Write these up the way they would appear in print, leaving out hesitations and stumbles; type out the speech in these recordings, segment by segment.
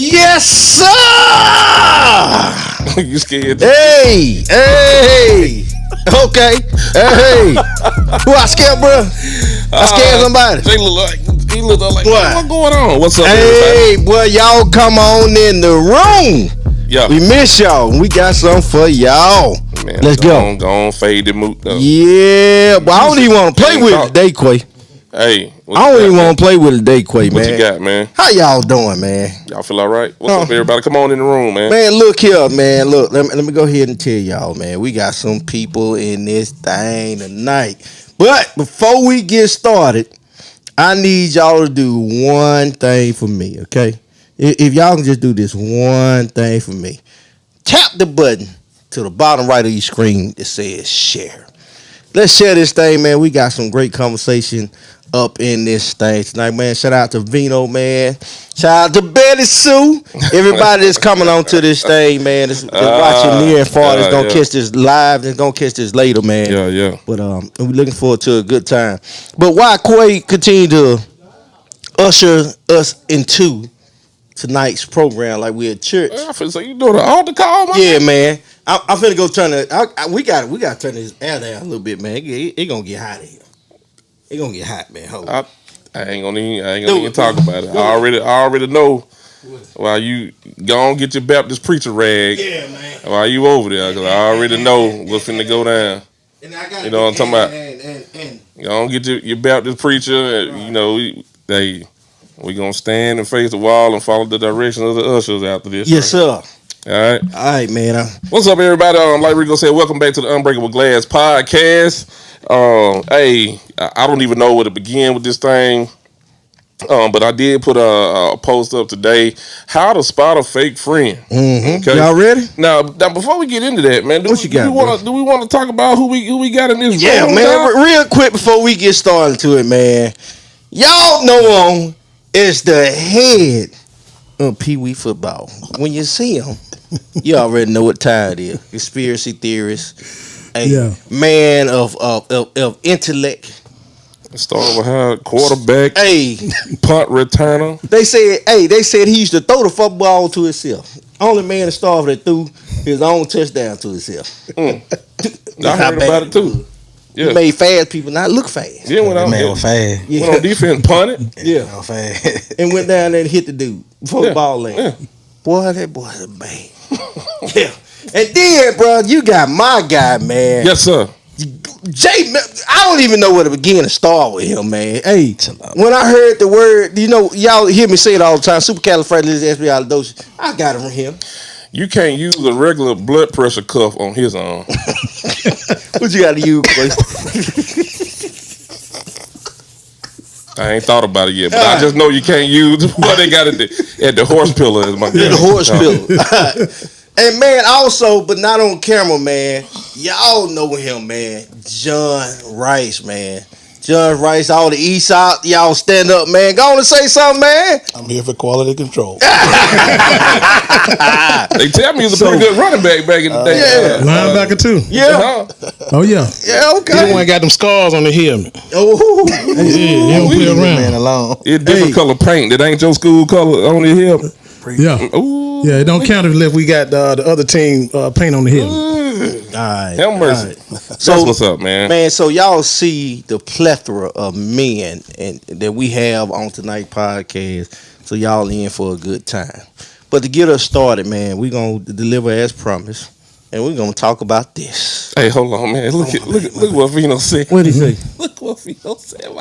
Yes, sir. You scared? Hey. Okay. Hey. Who I scared, bro? I scared somebody. He look like What? What going on? What's up, Hey, everybody? boy, y'all come on in the room. Yeah. We miss y'all. We got something for y'all. Man, Let's go. Go on, fade the moot though. Yeah, but I don't even want to play with it today, Quay. Hey, I don't even want to play with it today, Quay, man. What you got, man? How y'all doing, man? Y'all feel all right? What's up, everybody? Come on in the room, man. Man, look here, man. Look, let me go ahead and tell y'all, man. We got some people in this thing tonight. But before we get started, I need y'all to do one thing for me, okay? If y'all can just do this one thing for me. Tap the button to the bottom right of your screen that says share. Let's share this thing, man. We got some great conversation up in this thing tonight, man. Shout out to Vino, man. Shout out to Betty Sue. Everybody that's coming on to this thing, man. That's watching near and far. That's gonna catch this live. That's gonna catch this later, man. Yeah. But we're looking forward to a good time. But while Quay continue to usher us into tonight's program like we're at church. I feel so you doing an altar call, man? Yeah, man. I'm finna go turn it. We got to turn this air down a little bit, man. It gonna get hot in here. It gonna get hot, man. Hold on. I ain't gonna even talk about it. I already know. While you go on get your Baptist preacher rag. Yeah, man. While you over there, because I already know what's finna go down. You know what I'm talking about? Go on get your Baptist preacher. You know, we gonna stand and face the wall and follow the direction of the ushers after this. Yes, sir. All right, man. What's up, everybody? Like Rico said, welcome back to the Unbreakable Glass podcast. Hey, I don't even know where to begin with this thing. But I did put a post up today. How to spot a fake friend. Mm-hmm. Okay? Y'all ready? Now, before we get into that, man, do we want to talk about who we got in this room? Yeah, man. Real quick before we get started to it, man. Y'all know him is the head of Pee Wee football. When you see him, you already know what time it is. Conspiracy theorist, man of intellect. Start with her quarterback, punt returner. They said he used to throw the football to himself. Only man in Starve that threw his own touchdown to himself. I heard about it too. Yeah. He made fast people not look fast. Yeah, went was fast. Yeah. Went on defense, punted. Yeah, fast. and went down there and hit the dude before the ball landed. Yeah. Boy, that boy's a man. Yeah, and then, bro, you got my guy, man. Yes, sir. Jay, I don't even know where to begin to start with him, man. Hey, when I heard the word, y'all hear me say it all the time, supercalifragilisticexpialidocious. I got it from him. You can't use a regular blood pressure cuff on his arm. What you got to use, boy? I ain't thought about it yet, but I just know you can't use what they got at the horse pillar. Is my guy. The horse pillar. And man, also, but not on camera, man. Y'all know him, man. John Rice, man. John Rice, all the East Side, y'all stand up, man. Go on and say something, man. I'm here for quality control. They tell me he was a pretty good running back in the day. Yeah. Linebacker too. Yeah. Oh yeah. Yeah, okay. He the one got them scars on the helmet. Oh, Yeah, he don't play Leave the around. man alone. It's different color paint. That ain't your school color on the hip. Yeah. Ooh. Yeah, it don't count if we got the other team paint on the helmet. all right. Have mercy. So, That's what's up, man. Man, so y'all see the plethora of men and that we have on tonight's podcast. So y'all in for a good time. But to get us started, man, we're gonna deliver as promised, and we're gonna talk about this. Hey, hold on, man. Look what Vino said. What did he say? Look what Vino said.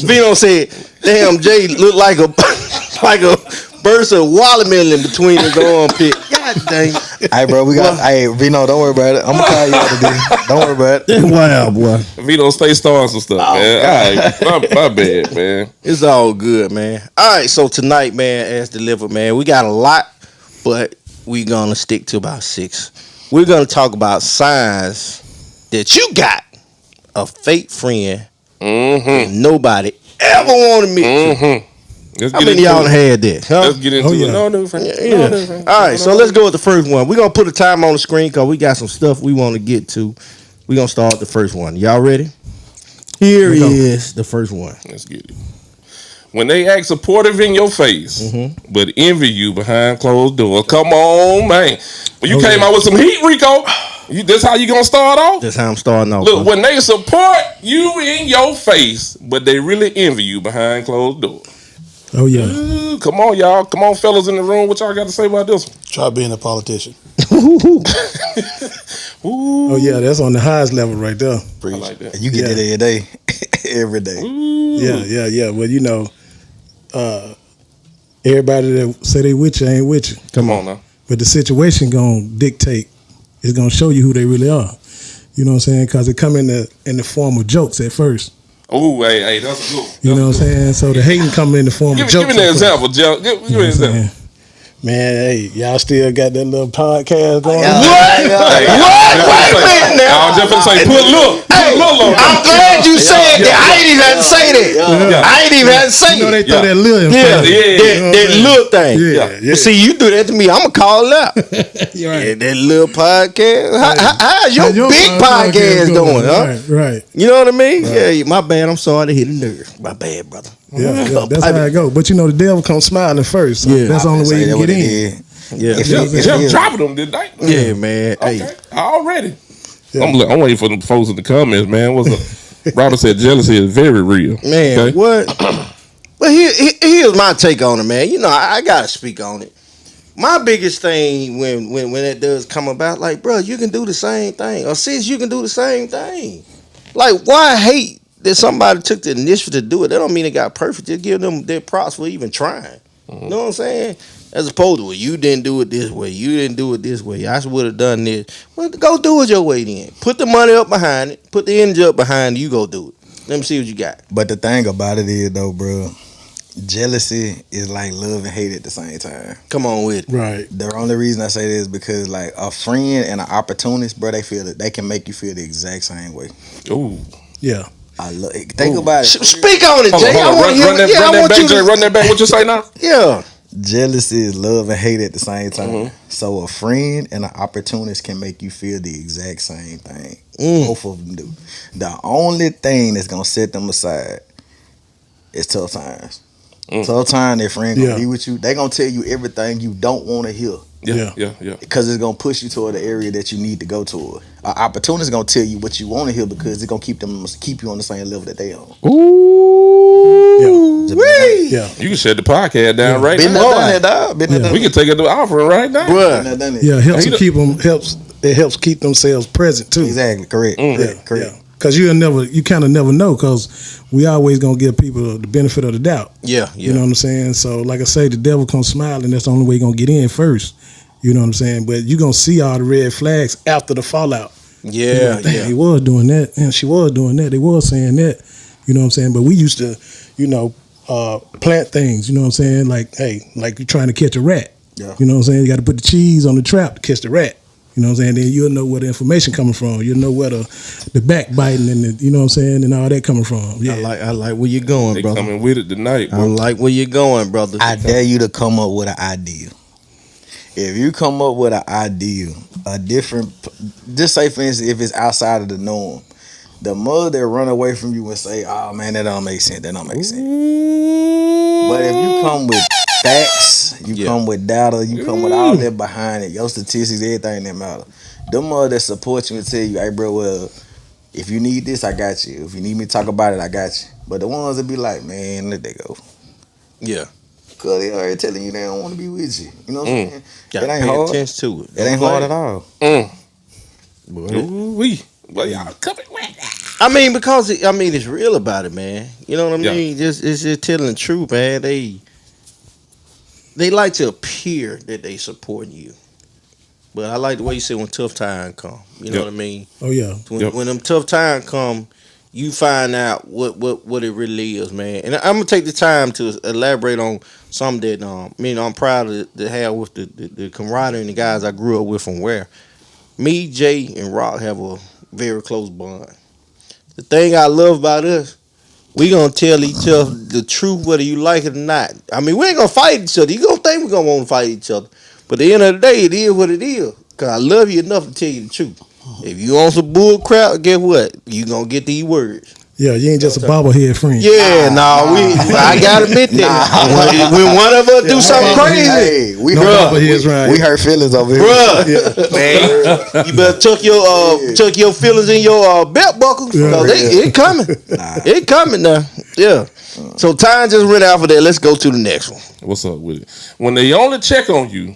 Vino said, "Damn, Jay looked like a burst of watermelon between his armpit." God dang. Hey, bro, we got. Hey, Vino, don't worry about it. I'm gonna call you out today. Don't worry about it. That's wild, boy. Vino stay starting some stuff, man. All right, my bad, man. It's all good, man. All right, so tonight, man, as delivered, man, we got a lot, but we gonna stick to about 6. We're gonna talk about signs that you got a fake friend that nobody ever want to meet. How many of y'all had that? Huh? Let's get into it. No new friend. Yeah. All right, so let's go with the first one. We're gonna put a time on the screen because we got some stuff we want to get to. We're gonna start the first one. Y'all ready? Here is the first one. Let's get it. when they act supportive in your face, but envy you behind closed doors. Come on, man. When you came out with some heat, Rico, this how you gonna start off? That's how I'm starting off. Look, when they support you in your face, but they really envy you behind closed doors. Oh yeah. Ooh, come on, y'all. Come on, fellas in the room. What y'all got to say about this one? Try being a politician. Oh yeah, that's on the highest level right there. I like that. You get Yeah. it every day. Every day. Yeah. Well, you know, everybody that say they with you ain't with you. Come on now. But the situation gonna dictate. It's gonna show you who they really are. You know what I'm saying? Because it come in the form of jokes at first. Oh, hey, that's a good one. You know what I'm saying? So the hating come in the form Give of jokes. me an at first. example, Joe. Give me an example. Man, hey, y'all still got that little podcast going? Yeah. Hey, What? Wait a minute now. I was just gonna say, put look on. I'm glad you said that. I ain't even had to say that. I ain't even had to say You know they it. throw that little in front of you. That little thing. Yeah. But see, you do that to me, I'ma call it out. You're right. That little podcast. How's your big podcast doing, huh? Right. You know what I mean? Yeah, my bad. I'm sorry to hit a nerve. My bad, brother. Yeah, that's how it go. But you know, the devil comes smiling first. So Yeah. that's the only way you can get in. Yeah, Jeff dropping them, did they? yeah, man. Okay, Hey, already. Yeah. I'm waiting for the folks in the comments, man. Robert said jealousy is very real. man, Okay? what? But here's my take on it, man. You know, I gotta speak on it. My biggest thing when it does come about, like, bro, you can do the same thing, or sis, you can do the same thing. Like, why hate that somebody took the initiative to do it? That don't mean it got perfect. Just give them their props for even trying. You know what I'm saying? As opposed to, well, you didn't do it this way. You didn't do it this way. I would have done this. Well, go do it your way then. Put the money up behind it. Put the energy up behind it. You go do it. Let me see what you got. But the thing about it is, though, bro, jealousy is like love and hate at the same time. Come on with it. Right. The only reason I say this is because, like, a friend and an opportunist, bro, they feel that they can make you feel the exact same way. Ooh. Yeah. Think about it. Speak on it, Hold Jay. on, I want to hear. run that, Yeah, run I that want back, you Jay. to. Run that back. What you say now? Yeah. Jealousy is love and hate at the same time. So a friend and an opportunist can make you feel the exact same thing. Both of them do. The only thing that's gonna set them aside is tough times. Tough time, their friend gonna be with you. They gonna tell you everything you don't want to hear. Yeah. Because it's gonna push you toward the area that you need to go toward. An opportunist gonna tell you what you want to hear because it's gonna keep you on the same level that they on. Ooh. Yeah. Wee. Yeah. You can shut the podcast down right Been now. there, done that, dog. Been there, done We can take it to offering right now. Been Bruh. there, done it. Yeah, helps He to keep them helps keep themselves present too. Exactly. Correct. Correct. Yeah. Cause you kind of never know. Cause we always gonna give people the benefit of the doubt. Yeah. You know what I'm saying? So like I say, the devil comes smiling. That's the only way you're gonna get in first. You know what I'm saying? But you're gonna see all the red flags after the fallout. Yeah. Damn, he was doing that, and she was doing that. They was saying that. You know what I'm saying? But we used to, plant things. You know what I'm saying? Like, hey, like you're trying to catch a rat. Yeah. You know what I'm saying? You got to put the cheese on the trap to catch the rat. You know what I'm saying? Then you'll know where the information coming from. You'll know where the backbiting and the, you know what I'm saying, and all that coming from. Yeah. I like where you're going, They brother. coming with it tonight, I bro. like where you're going, brother. I dare you to come up with an idea. If you come up with an idea, a different, just say for instance, if it's outside of the norm, the mother that run away from you and say, "Oh man, that don't make sense. That don't make sense." But if you come with facts, you come with data, you come with all that behind it, your statistics, everything that matter. The mother that support you and tell you, "Hey, bro, well, if you need this, I got you. If you need me to talk about it, I got you." But the ones that be like, "Man, let that go." Yeah. Cause they already telling you they don't want to be with you. You know what I'm saying? Gotta It ain't pay hard. attention to it. It ain't hard at all. Ooh-wee. Well, y'all coming with I mean, because it's real about it, man. You know what I Yeah. mean? It's just telling the truth, man. They like to appear that they supporting you, but I like the way you said when tough time come. You know Yep. what I mean? Oh yeah. When them tough time come, you find out what it really is, man. And I'm gonna take the time to elaborate on something that I'm proud to have with the camaraderie and the guys I grew up with from where. Me, Jay, and Rock have a very close bond. The thing I love about us, we gonna tell each other the truth whether you like it or not. I mean, we ain't gonna fight each other. You gonna think we gonna want to fight each other, but at the end of the day, it is what it is. Cause I love you enough to tell you the truth. If you on some bull crap, guess what? You gonna get these words. Yeah, you ain't just a bobblehead friend. Yeah, I gotta admit that. When one of us do something crazy, Hey, we No hurt. bobbleheads right We here. hurt feelings over here. bruh, man, you better tuck your feelings in your belt buckle because it coming. It coming now. Yeah. So time just ran out for that. Let's go to the next one. What's up with it? When they only check on you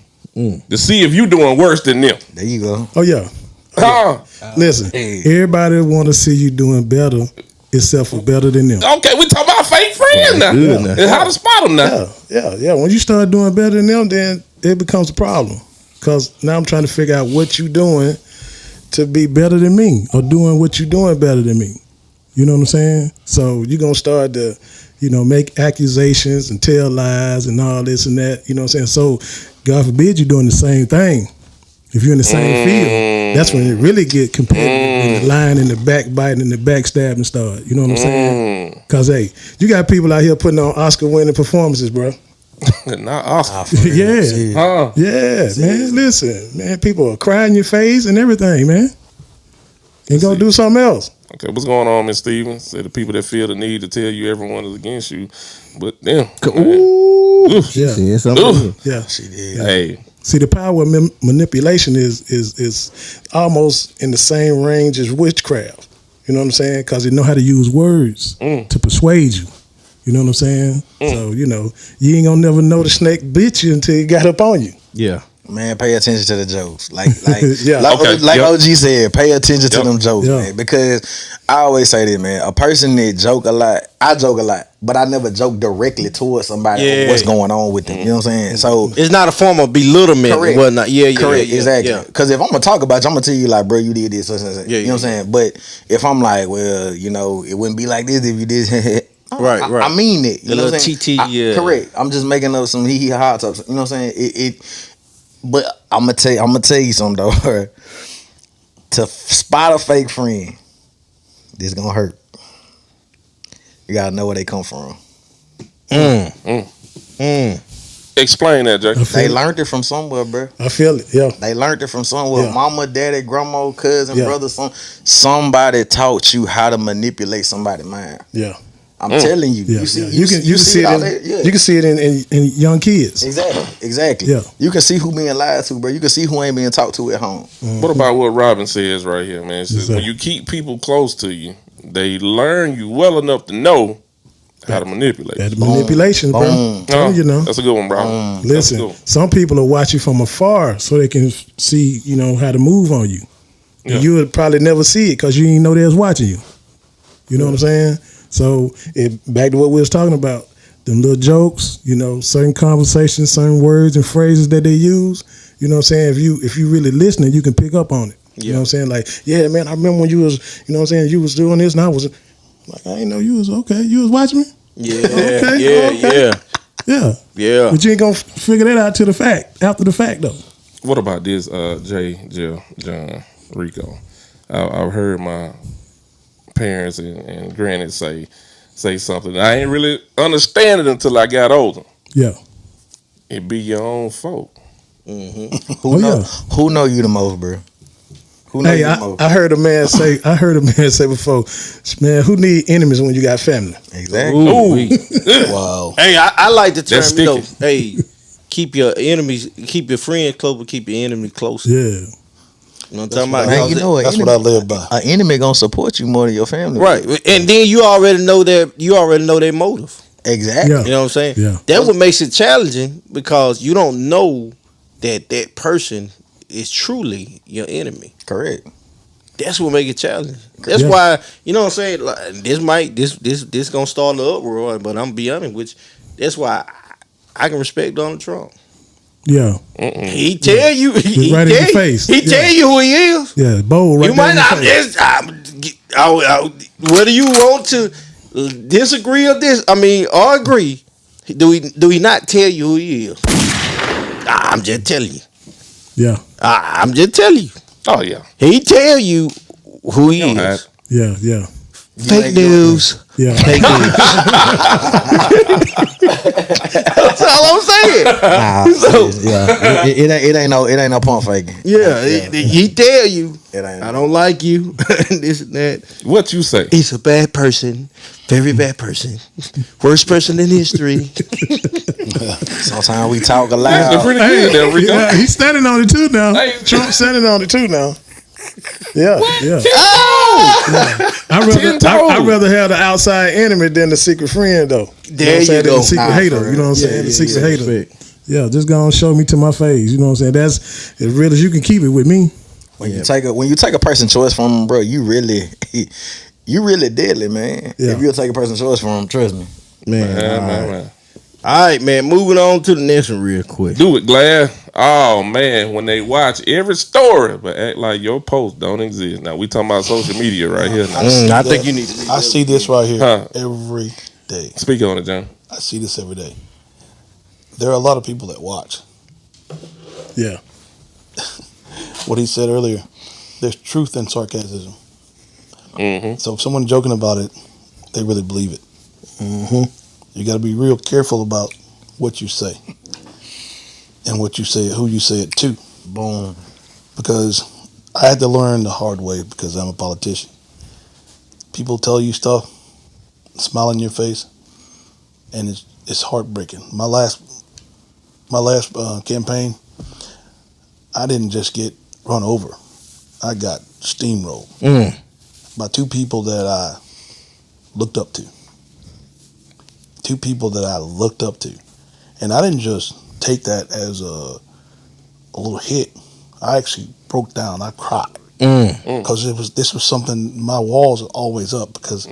to see if you doing worse than them. There you go. Oh yeah. Huh? Listen, everybody want to see you doing better, except for better than them. Okay, we talking about fake friends now. good now. And how to spot them now. Yeah. When you start doing better than them, then it becomes a problem. Because now I'm trying to figure out what you doing to be better than me, or doing what you doing better than me. You know what I'm saying? So you're gonna start to, make accusations and tell lies and all this and that. You know what I'm saying? So God forbid you're doing the same thing. If you're in the same field, that's when it really get competitive. And the lying and the backbiting and the backstabbing start. You know what I'm saying? Because, hey, you got people out here putting on Oscar-winning performances, bro. Not Oscar. Yeah. Huh? Yeah, man. Listen, man, people are crying in your face and everything, man. And go do something else. Okay, what's going on, Miss Stevens? Say the people that feel the need to tell you everyone is against you, but damn. Ooh, Ooh. she Yeah. said something. Yeah. She did. Hey, See, the power of manipulation is almost in the same range as witchcraft. You know what I'm saying? Because they know how to use words to persuade you. You know what I'm saying? So, you ain't gonna never know the snake bit you until he got up on you. Yeah. Man, pay attention to the jokes. Like Yeah. Okay, like yep. OG said, pay attention to Yep. them jokes, Yeah. man. Because I always say this, man. A person that joke a lot, I joke a lot, but I never joke directly towards somebody Yeah. what's going on with them. You know what I'm saying? So It's not a form of belittlement correct. and whatnot. Yeah, Correct, yeah, exactly. Yeah. Because if I'm gonna talk about you, I'm gonna tell you like, bro, you did this. You know what I'm saying? But if I'm like, well, it wouldn't be like this if you did. Right. I mean it. You The know what I'm little saying? TT, yeah. Correct. I'm just making up some hee hee ha talks. You know what I'm saying? But I'm gonna tell you something though. To spot a fake friend, this gonna hurt. You gotta know where they come from. explain that, Jay. They learned it from somewhere, bro. I feel it. Yeah. They learned it from somewhere. Yeah. Mama, daddy, grandma, cousin, Yeah. brother, somebody taught you how to manipulate somebody's mind. Yeah. I'm telling you. Yeah. You see, yeah. You can see it it out in, there. Yeah. you can see it in young kids. Exactly. Yeah. You can see who being lied to, bro. You can see who ain't being talked to at home. What about what Robin says right here, man? It says, Yes, sir. when you keep people close to you, they learn you well enough to know how to manipulate. That manipulation, bro. Boom. Telling you know. That's a good one, bro. That's a good Listen, one. some people will watch you from afar so they can see, how to move on you. Yeah. You would probably never see it because you didn't know they was watching you. You know what I'm saying? So back to what we was talking about, them little jokes, certain conversations, certain words and phrases that they use. You know what I'm saying? If you really listening, you can pick up on it. You know what I'm saying? Like, yeah, man, I remember when you was, you was doing this, and I was like, I didn't know you was okay. You was watching me. Yeah, Okay. yeah. Yeah. But you ain't gonna figure that out after the fact though. What about this, Jay, Jill, John, Rico? I've heard my parents and granny say something. I ain't really understand it until I got older. Yeah. It be your own fault. Who know you the most, bro? Who know Hey, you the most? I heard a man say before, man, who need enemies when you got family? Exactly. Ooh. Wow. Hey, I like the term, That's hey, keep your friends close, but keep your enemy close. Yeah. You know what I'm talking about? Man, you know what? That's what I live by. An enemy gonna support you more than your family. Right. And then you already know their motive. Exactly. Yeah. You know what I'm saying? Yeah. That's what makes it challenging because you don't know that person is truly your enemy. Correct. That's what make it challenging. That's Yeah. why, you know what I'm saying? Like, this gonna start the uproar, but I'm be honest with you. That's why I can respect Donald Trump. Yeah. He tell you, he right in tell your you- face. He Yeah. tell you who he is. Yeah. Bold right You might there not. in your face. Whether you want to disagree or or agree, do he not tell you who he is? I'm just telling you. Yeah. I'm just telling you. Oh yeah. He tell you who he Don't hide. is. Yeah. Yeah. Fake news. Yeah. Fake news. That's all I'm saying. Nah, yeah. It ain't no pump faking. Yeah, he tell you, It ain't. I don't like you, this and that. What you say? He's a bad person, very bad person, worst person in history. Sometimes we talk They're aloud. pretty good there, Rico. Yeah, he's standing on it too now. Hey. Trump's standing on it too now. Yeah, yeah. Ten toes. I'd rather have the outside enemy than the secret friend, though. There know what I'm saying? you Than go. The secret Nah, hater. for You know what I'm saying? Yeah, The secret yeah, hater. respect. Yeah, just go and show me to my face. You know what I'm saying? That's as real as you can keep it with me. When you take a person choice from them, bro, you really deadly, man. Yeah. If you take a person choice from them, trust me. Man. All right, man. Moving on to the next one real quick. Do it, Glad. Oh man, when they watch every story but act like your post don't exist. Now we talking about social media right here. Now. I think you need to. I see this right here Huh. every day. Speak on it, John. I see this every day. There are a lot of people that watch. Yeah. What he said earlier, there's truth in sarcasm. Mm-hmm. So if someone's joking about it, they really believe it. You got to be real careful about what you say and what you say, who you say it to. Boom. Because I had to learn the hard way because I'm a politician. People tell you stuff, smile in your face, and it's heartbreaking. My last campaign, I didn't just get run over. I got steamrolled by two people that I looked up to. Two people that I looked up to. And I didn't just take that as a little hit. I actually broke down. I cried. Because this was something, my walls are always up because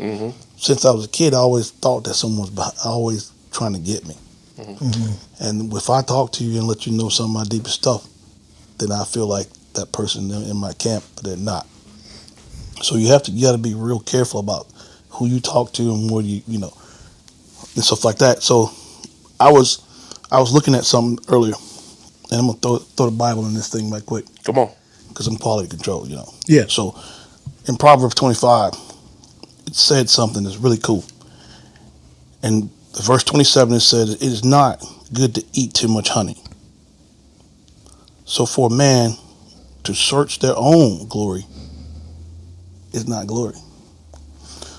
since I was a kid, I always thought that someone was always trying to get me. And if I talk to you and let you know some of my deepest stuff, then I feel like that person in my camp, but they're not. So you got to be real careful about who you talk to and what you know, and stuff like that. So I was looking at something earlier, and I'm gonna throw the Bible in this thing right quick Come on. because I'm quality control, you know. Yeah. So in Proverbs 25, it said something that's really cool. And verse 27, it said, "It is not good to eat too much honey. So for a man to search their own glory is not glory."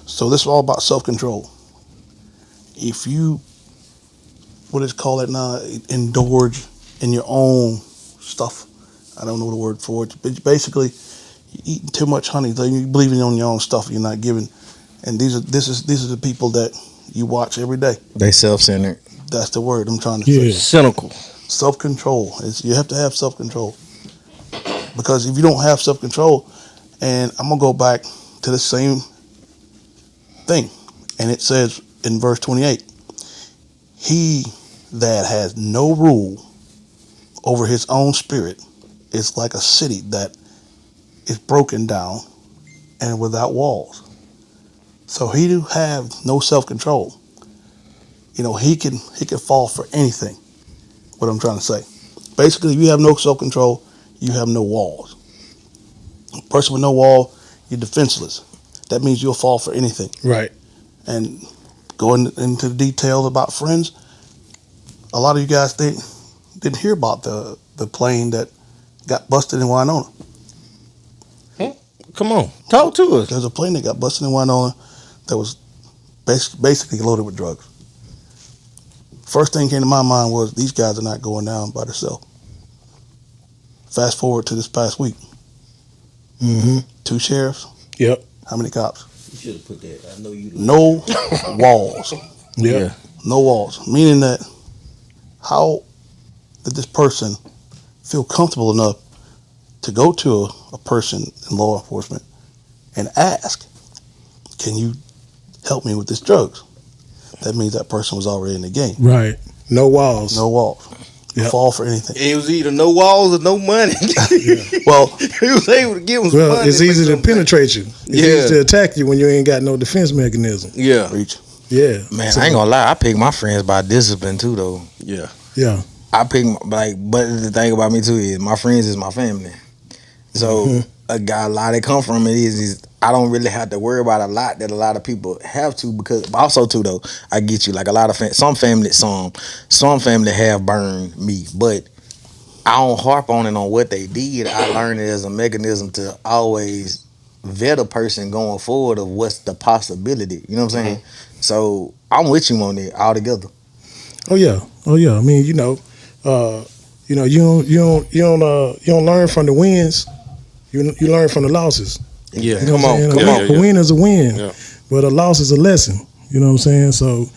So this is all about self-control. If you, what is called it now, indulge in your own stuff, I don't know the word for it, but basically, you're eating too much honey, then you're believing on your own stuff, you're not giving. And these are the people that you watch every day. They self-centered. That's the word I'm trying to Yeah. say. Cynical. Self-control. You have to have self-control. Because if you don't have self-control, and I'm going to go back to the same thing, and it says in verse 28, "He that has no rule over his own spirit is like a city that is broken down and without walls." So he who have no self-control, he can fall for anything. What I'm trying to say. Basically, if you have no self-control, you have no walls. A person with no wall, you're defenseless. That means you'll fall for anything. Right. And going into the details about friends, a lot of you guys didn't hear about the plane that got busted in Winona. Come on, talk to us. There's a plane that got busted in Winona that was basically loaded with drugs. First thing came to my mind was these guys are not going down by themselves. Fast forward to this past week. 2 sheriffs. Yep. How many cops? You should have put that. I know you. No walls. Yeah. No walls. Meaning that how did this person feel comfortable enough to go to a person in law enforcement and ask, "Can you help me with this drugs?" That means that person was already in the game. Right. No walls. No walls. Yep. Fall for anything. It was either no walls or no money. Well, he was able to give him some Well, money. it's easy to penetrate you. It's easy to attack you when you ain't got no defense mechanism. Yeah. reach. Yeah. Man, So- I ain't gonna lie. I pick my friends by discipline too, though. Yeah. Yeah. I pick but the thing about me too is my friends is my family. So a lot that come from it is I don't really have to worry about a lot that a lot of people have to, because also too though, I get you, like a lot of some family have burned me, but I don't harp on it on what they did. I learned it as a mechanism to always vet a person going forward of what's the possibility. You know what I'm saying? So I'm with you on it altogether. Oh yeah. I mean, you don't learn from the wins. You learn from the losses. Yeah, You know come what I'm on, saying? come on. A win is a win, Yeah. but a loss is a lesson. You know what I'm saying? So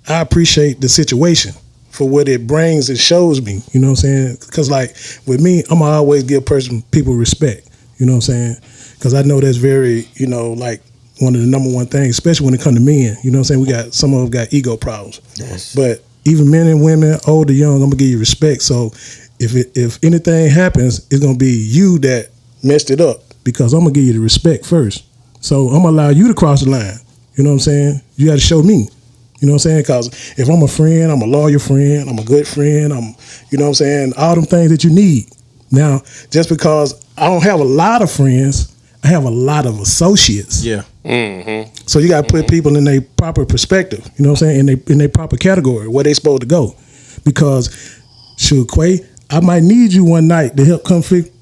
I appreciate the situation for what it brings and shows me. You know what I'm saying? Because like with me, I'm gonna always give people respect. You know what I'm saying? Because I know that's very, like one of the number one things, especially when it comes to men. You know what I'm saying? Some of them got ego problems. Yes. But even men and women, old or young, I'm gonna give you respect. So if anything happens, it's gonna be you that messed it up, because I'm gonna give you the respect first. So I'm gonna allow you to cross the line. You know what I'm saying? You got to show me. You know what I'm saying? Because if I'm a friend, I'm a loyal friend, I'm a good friend, you know what I'm saying? All them things that you need. Now, just because I don't have a lot of friends, I have a lot of associates. Yeah. So you got to put people in their proper perspective. You know what I'm saying? In their proper category, where they supposed to go. Because, shoot, Quay, I might need you one night to help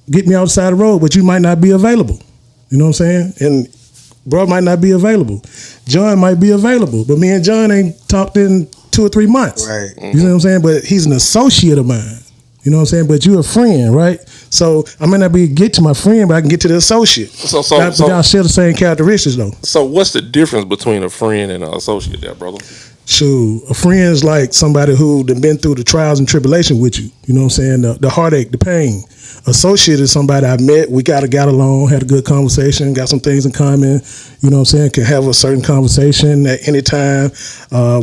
get me outside the road, but you might not be available. You know what I'm saying? And bro might not be available. John might be available, but me and John ain't talked in 2 or 3 months. Right. You know what I'm saying? But he's an associate of mine. You know what I'm saying? But you're a friend, right? So I may not get to my friend, but I can get to the associate. So Y'all share the same characteristics though. So what's the difference between a friend and an associate there, brother? Shoot, a friend is like somebody who done been through the trials and tribulation with you. You know what I'm saying? The heartache, the pain. Associate is somebody I met. We got along, had a good conversation, got some things in common. You know what I'm saying? Can have a certain conversation at any time.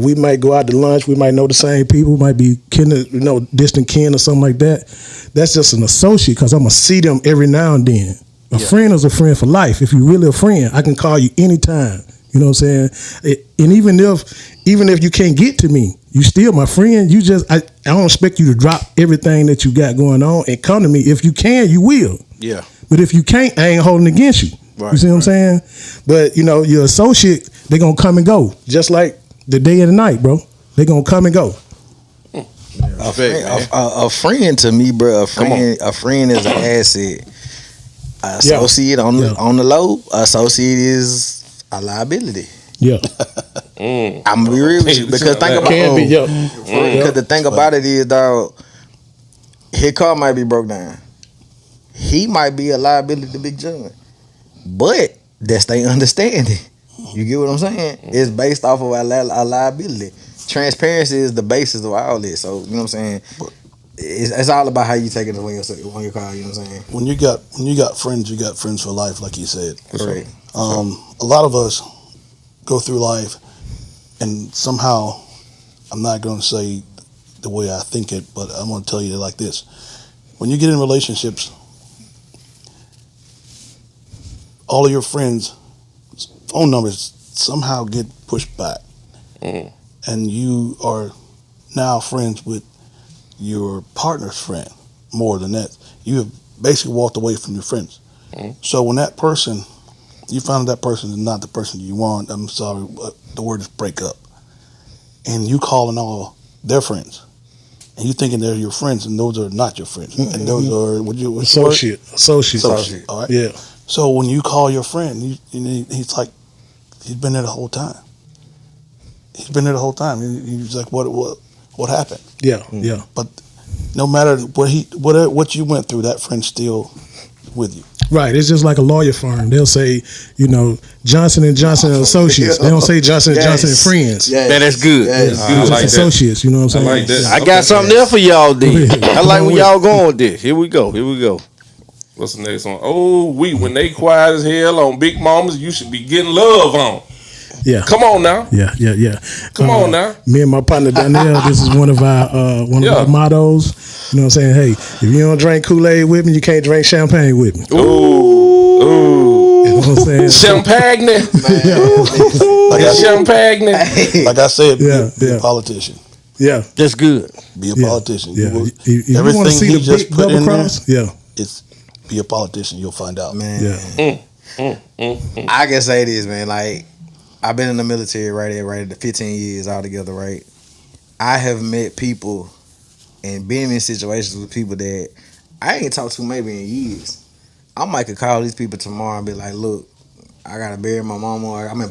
We might go out to lunch. We might know the same people. Might be distant kin or something like that. That's just an associate because I'm gonna see them every now and then. A friend is a friend for life. If you're really a friend, I can call you anytime. You know what I'm saying? And even if you can't get to me, you still my friend. I don't expect you to drop everything that you got going on and come to me. If you can, you will. Yeah. But if you can't, I ain't holding against you. Right, you see what I'm saying? But your associate, they gonna come and go, just like the day and the night, bro. They gonna come and go. A friend to me, bro. A friend is an asset. Associate on the low. Associate is a liability. Yeah. I'm gonna be real with you, because think about because the thing about it is, dog, his car might be broke down. He might be a liability to Big John, but that's they understanding. You get what I'm saying? It's based off of a liability. Transparency is the basis of all this. So you know what I'm saying? It's all about how you take it when your car. You know what I'm saying? When you got friends, you got friends for life, like you said. Correct. A lot of us go through life, and somehow, I'm not going to say the way I think it, but I'm going to tell you like this: when you get in relationships, all of your friends' phone numbers somehow get pushed back, and you are now friends with your partner's friend. More than that, you have basically walked away from your friends. So when that person, you find that person is not the person you want, I'm sorry, but the word is break up, and you calling all their friends, and you thinking they're your friends, and those are not your friends, and those are Associate. All right. Yeah. So when you call your friend, he's like, he's been there the whole time. He's like, what happened? Yeah. Yeah. But no matter what you went through, that friend's still with you. Right. It's just like a lawyer firm. They'll say, Johnson & Johnson and Associates. They don't say Johnson & Johnson and Friends. Yes. Man, that's good. Yes. I like that. Associates. You know what I'm saying? I like that. I got something there for y'all, D. I like when y'all going with this. Here we go. What's the next one? Oh, when they quiet as hell on Big Mamas, you should be getting love on. Yeah. Come on now. Yeah. Come on now. Me and my partner Donnell, this is one of our mottos. You know what I'm saying? Hey, if you don't drink Kool-Aid with me, you can't drink champagne with me. Ooh. You know what I'm saying? Champagne. Champagne. Like I said, be Yeah. a politician. Yeah. That's good. Be a politician. Yeah. You will- If you want to everything see he the just big put double in there, cross, yeah. Be a politician, you'll find out. Man, Yeah. I can say this, man. Like, I've been in the military right at 15 years altogether, right? I have met people and been in situations with people that I ain't talked to maybe in years. I might could call these people tomorrow and be like, look, I gotta bury my mama. I'm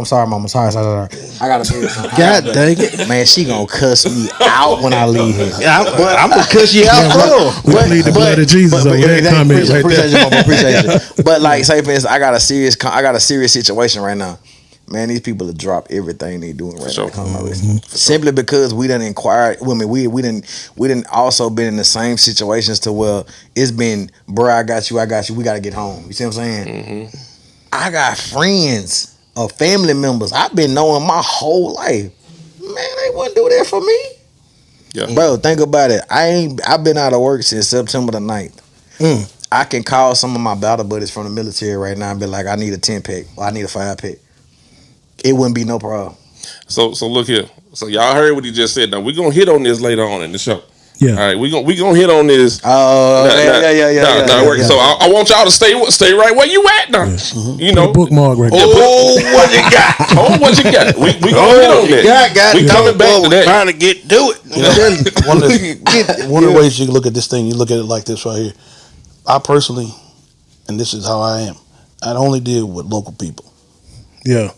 sorry, mama. Sorry. I gotta bury something. God dang it. Man, she gonna cuss me out when I leave here. But I'm gonna cuss you out for. We need the blood of Jesus over that comment right appreciate there. you, mama. Appreciate you. But like, say for instance, I got a serious situation right now. Man, these people have dropped everything they doing right sure. now. Come on, simply because we done inquired. I mean, we didn't also been in the same situations to where it's been, bro, I got you. We gotta get home. You see what I'm saying? Mm-hmm. I got friends or family members I've been knowing my whole life. Man, they wouldn't do that for me. Yeah. Bro, think about it. I've been out of work since September the 9th. I can call some of my battle buddies from the military right now and be like, I need a 10-pack or I need a 5-pack. It wouldn't be no problem. So look here. So y'all heard what he just said. Now we're gonna hit on this later on in the show. Yeah. All right, we gonna hit on this. Oh, yeah. So I want y'all to stay right where you at now. You know, Bookmark right there. Oh, what you got? oh, what you got? We gonna hit on that. Got We coming back to that. Trying to get to it. One of the ways you can look at this thing, you look at it like this right here. I personally, and this is how I am, I only deal with local people. Yeah.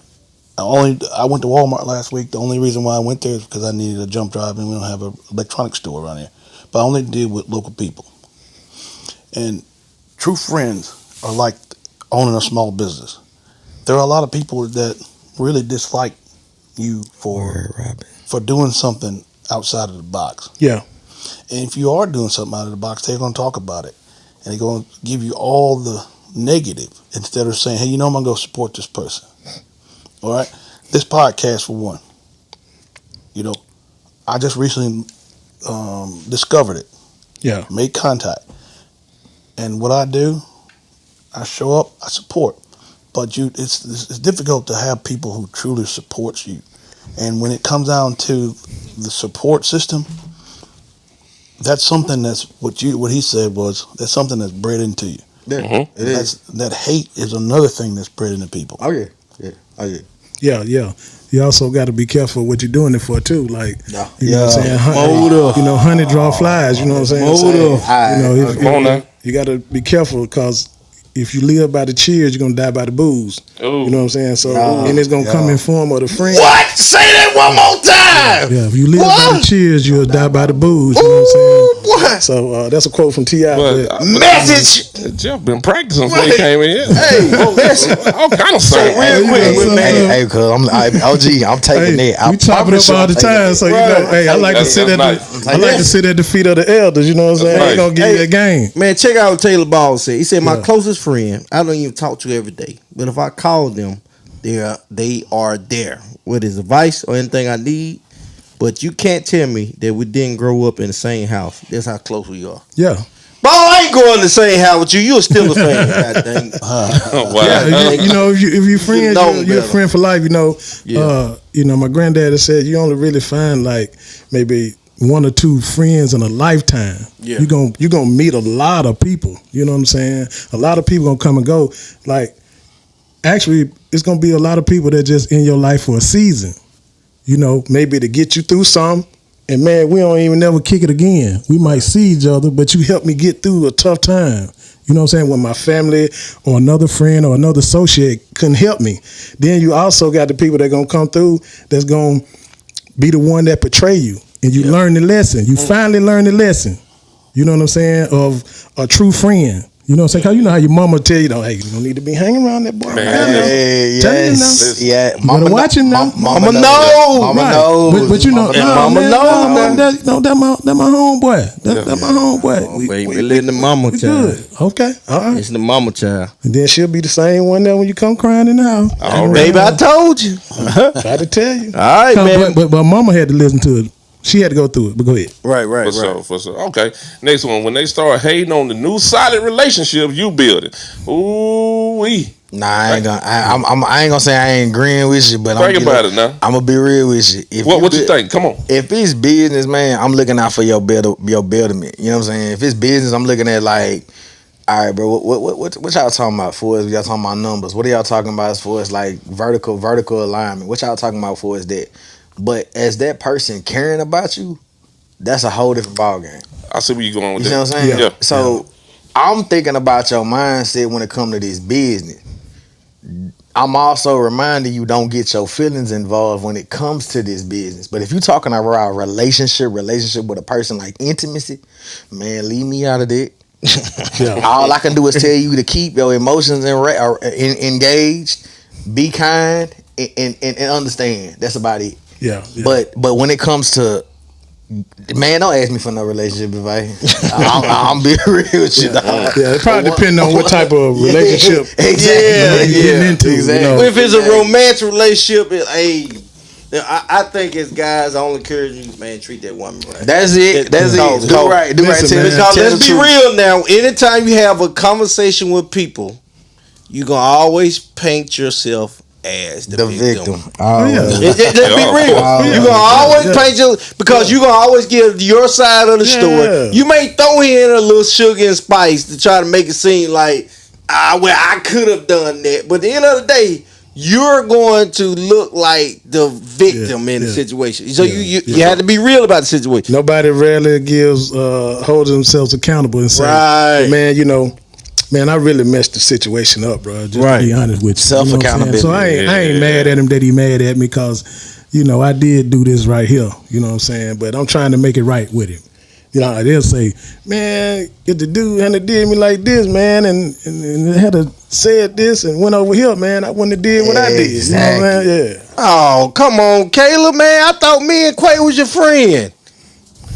I went to Walmart last week. The only reason why I went there is because I needed a jump drive and we don't have an electronics store around here. But I only deal with local people. And true friends are like owning a small business. There are a lot of people that really dislike you for doing something outside of the box. Yeah. And if you are doing something out of the box, they're going to talk about it. And they're going to give you all the negative instead of saying, hey, I'm going to go support this person. All right? This podcast, for one, I just recently discovered it. Yeah. Made contact. And what I do, I show up, I support. But it's difficult to have people who truly support you. And when it comes down to the support system, that's something that's what he said was that's something that's bred into you. Yeah, it is. That hate is another thing that's bred into people. Oh yeah. Oh yeah. Yeah. You also got to be careful what you're doing it for too. Like, Yeah. you know what I'm saying? Honey draw flies. You know what I'm saying? Come on now. You got to be careful because if you live by the cheers, you're gonna die by the booze. Ooh. You know what I'm saying? So and it's gonna come in form of the friend. What? Say that one more time. Yeah, if you live by the cheers, you'll die by the booze. You know what I'm saying? What? So that's a quote from T.I. Message. Jeff been practicing before he came in. Hey, listen. All kind of stuff. Real quick. Hey, cuz I'm taking that. We chop it up all the time, so you know. Hey, I like to sit at the feet of the elders. You know what I'm saying? They gonna give you a game. Man, check out what Taylor Ball said. He said, my closest friend, I don't even talk to every day. But if I call them, they are there with his advice or anything I need. But you can't tell me that we didn't grow up in the same house. That's how close we are. Yeah. Ball, I ain't going to the same house with you. You're still a fan. God dang. Wow. Yeah, you know, if you friends, you're a better. friend for life. You know, my granddaddy said you only really find like maybe one or two friends in a lifetime. Yeah. You're gonna meet a lot of people. You know what I'm saying? A lot of people gonna come and go. Like, actually, it's gonna be a lot of people that just in your life for a season. You know, maybe to get you through some. And man, we don't even never kick it again. We might see each other, but you helped me get through a tough time. You know what I'm saying? When my family or another friend or another associate couldn't help me. Then you also got the people that gonna come through that's gonna be the one that betray you. And you learn the lesson. You finally learn the lesson. You know what I'm saying? Of a true friend. You know what I'm saying? Cause you know how your mama tell you, hey, you don't need to be hanging around that boy. Hey, yes. Yeah. Mama watch him now. Mama knows. Mama knows. But you know, Mama knows. That my homeboy. That's my homeboy. We letting the mama we child. good. Okay. All right. It's the mama child. And then she'll be the same one there when you come crying in the house. Oh, baby, I told you. Try to tell you. All right, man. But mama had to listen to it. She had to go through it. But go ahead. Right. For sure. Okay. Next one. When they start hating on the new solid relationship you building. Ooh wee. Nah, I ain't gonna. I ain't gonna say I ain't agreeing with you, but Think about it now. I'm gonna be real with you. If What you think? Come on. If it's business, man, I'm looking out for your betterment. You know what I'm saying? If it's business, I'm looking at like All right, bro. What y'all talking about for us? Y'all talking about numbers. What are y'all talking about as far as like vertical alignment? What y'all talking about for us that? But as that person caring about you, that's a whole different ballgame. I see where you going with You see that. what I'm saying? Yeah. So I'm thinking about your mindset when it come to this business. I'm also reminding you don't get your feelings involved when it comes to this business. But if you're talking about relationship with a person like intimacy, man, leave me out of that. All I can do is tell you to keep your emotions engaged, be kind, and understand. That's about it. Yeah. But when it comes to man, don't ask me for no relationship advice. I'm being real with you, dog. Yeah, it probably depends on what type of relationship Exactly. you're getting into. Exactly. You know? If it's a romantic relationship, I think as guys, I only encourage you, man, treat that woman right. That's it. That's it. Do right. Do right. Listen, Tell man. Because tell let's the be truth. real now. Anytime you have a conversation with people, you're gonna always paint yourself as the victim. Oh, yeah. Let's be real. Yeah. You're gonna always Yeah. paint your because you're gonna always give your side of the Yeah. story. You may throw in a little sugar and spice to try to make it seem like well, I could have done that. But at the end of the day, you're going to look like the victim in the situation. So you have to be real about the situation. Nobody rarely holds themselves accountable and say, Right. man, man, I really messed the situation up, bro. Just to be honest with you. Self-accountability. So I ain't mad at him that he mad at me because, I did do this right here. You know what I'm saying? But I'm trying to make it right with him. They'll say, man, if the dude hadn't did me like this, man, and had said this and went over here, man, I wouldn't have did what I did. Exactly. You know what I'm saying? Yeah. Oh, come on, Caleb, man. I thought me and Quay was your friend.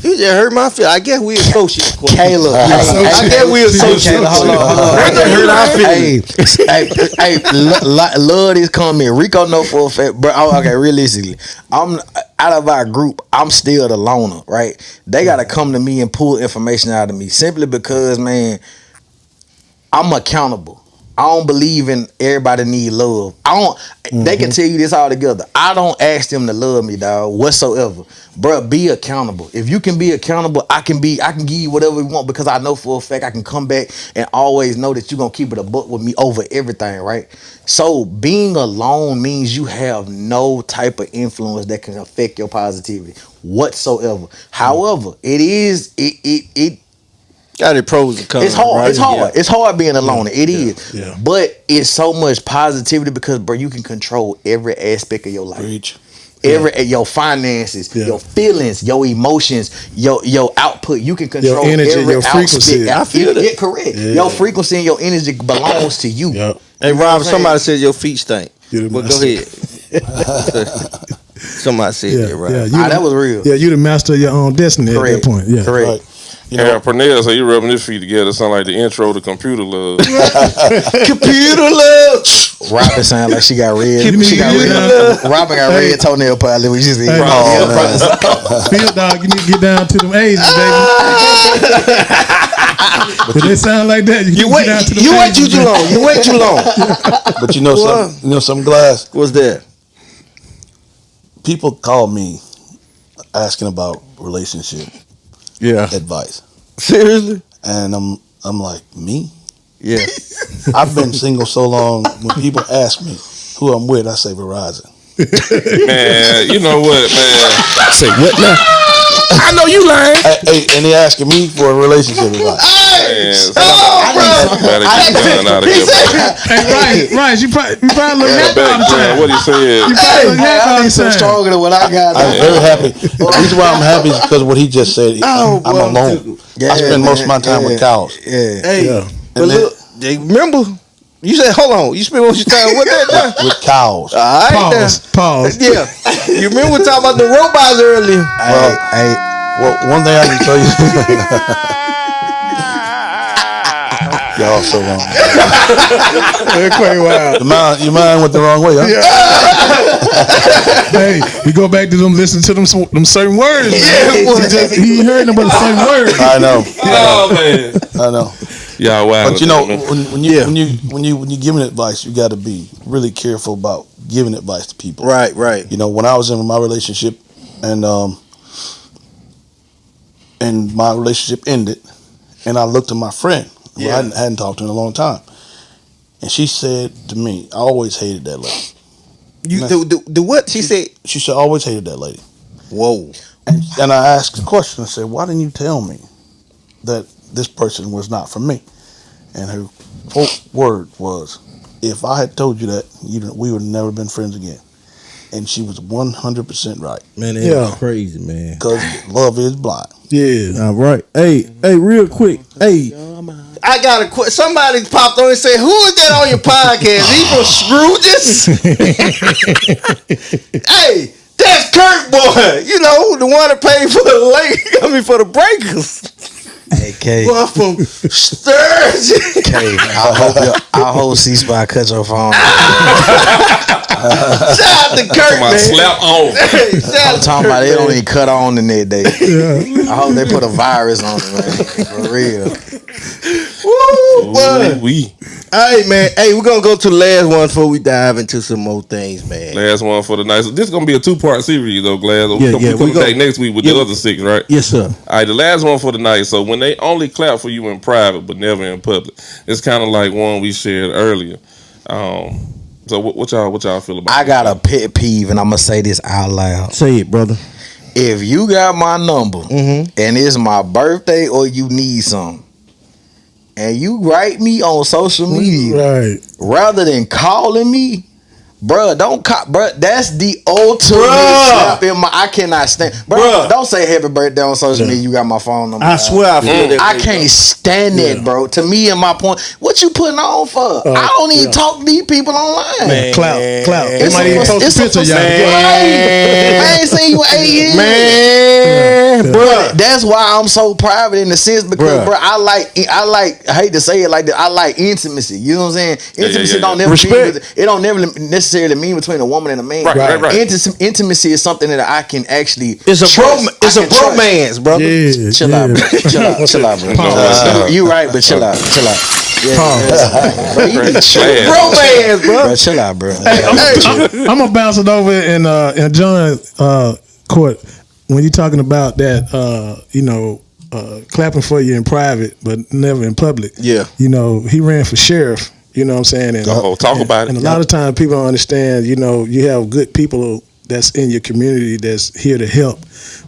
You just hurt my feelings. I guess we associate. Quay. Caleb, I guess we associate. Hold on. I just hurt our feelings. Hey, love this comment. Rico know for a fact, bro. Okay, realistically, I'm out of our group. I'm still the loner, right? They gotta come to me and pull information out of me simply because, man, I'm accountable. I don't believe in everybody need love. They can tell you this all together. I don't ask them to love me, dog, whatsoever. Bruh, be accountable. If you can be accountable, I can give you whatever you want because I know for a fact I can come back and always know that you're gonna keep it a buck with me over everything, right? So being alone means you have no type of influence that can affect your positivity whatsoever. However, it Got it pros and cons. it's hard. Right? It's hard. Yeah. It's hard being alone. It is. Yeah. But it's so much positivity because, bro, you can control every aspect of your life. Preach. Your finances, Yeah. your feelings, your emotions, your output. You can control Your energy, every your frequency. aspect. I feel that. Yeah, correct. Yeah. Your frequency and your energy belongs to you. Yep. Hey, Rob, somebody said your feet stink. You the But go master. ahead. Somebody said that, right? Yeah, That was real. Yeah, you the master of your own destiny at that point. Yeah. Correct. Right. You know, Aaron Purnell said you rubbing his feet together. Sound like the intro to Computer Love. Computer love. Robin sound like she got red. Robin got Hey. red toenail polish. We just Hey, Field dog, you need to get down to them Asians, baby. But they sound like that. You need to wait. get down to them You wait Asians, too baby. long. You wait too long. but you know What? some Glass. What's that? People call me asking about relationship Yeah. advice, Seriously? and I'm like, me? Yeah. I've been single so long. When people ask me who I'm with, I say Verizon. Man, you know what, man? Say what now? I know you lying. Hey, and they asking me for a relationship advice. Man, better get done out of here, bro. Hey, Ryan, you probably look Yeah, happy all the back time. what he said. You probably look happy all I the need some time. stronger than what I got. I'm very happy. The reason why I'm happy is because of what he just said. Oh, I'm boy, alone. Yeah, I spend most of my man. time with cows. Yeah. Hey, Yeah. but And then- look, remember, you said, hold on, you spent most of your time with that now? With cows. All right, Pause. now. Yeah. You remember we talking about the robots earlier? Hey, Well, one thing I can tell you. Y'all so wrong. Your mind went the wrong way, huh? Hey, we go back to them listening to them certain words. Yeah, He heard them but certain words. I know. Oh man, I know. y'all wild. But you know, man. when you giving advice, you got to be really careful about giving advice to people. Right, right. You know, when I was in my relationship, and my relationship ended, and I looked at my friend. Well, I hadn't talked to her in a long time. And she said to me, I always hated that lady. You do what? She said. She said, I always hated that lady. Whoa. And I asked the question, I said, why didn't you tell me that this person was not for me? And her quote word was, if I had told you that, we would have never been friends again. And she was 100% right. Man, that's crazy, man. Because love is blind. Yeah. All right. Hey, real quick. Hey, I got a question. Somebody popped on and said, "Who is that on your podcast? He from Scrooges?" Hey, that's Kirk Boy. You know, the one that paid for the lake. I mean, for the breakers. Hey, K. Boy, from Sturgeon. K. I hope C-Spot cut your phone. Shout out to Kirk, My man. slap on. Hey, shout out I'm to talking about Kirk, they don't man. even cut on the net day. I hope they put a virus on it, man. For real. Woo, boy. We Hey, man. Hey, we're going to go to the last one before we dive into some more things, man. last one for the night. So this is gonna be a 2-part series, though, Glass. Yeah, We yeah, coming we go- back next week with the yeah. other 6, right? Yes, sir. All right, the last one for the night. So when they only clap for you in private but never in public, it's kind of like one we shared earlier. So what y'all feel about? I got a pet peeve, and I'm gonna say this out loud. Say it, brother. If you got my number Mm-hmm. and it's my birthday or you need something, and you write me on social media Right. rather than calling me, bruh, don't call, bruh. That's the ultimate Bruh. slap in my. I cannot stand, bruh. Bruh. Don't say happy birthday on social media. You got my phone number. I swear I feel that I way, can't stand that, bro. To me and my point, what you putting on for? I don't even talk to these people online. Man. Clout. They It's might a- even post it's a a picture of y'all. facade. I ain't seen you in 8 years. Man, But that's why I'm so private in the sense because, Bruh. bro, I hate to say it like that. I like intimacy. You know what I'm saying? Intimacy yeah. don't never Respect. it don't never necessarily mean between a woman and a man. Right. Intimacy is something that I can actually. it's a trust. it's I a can trust. bromance, brother. Yeah. Chill out, bro. Chill out, bro. You right, but chill out. Yeah. Bro, you need to chill. Glass. Bromance, bro. Bro, chill out, bro. I'm gonna bounce it over in John's court when you're talking about that. Clapping for you in private, but never in public. Yeah. You know, he ran for sheriff. You know what I'm saying? And, Oh, talk about it. And a lot of times people don't understand. You know, you have good people that's in your community that's here to help,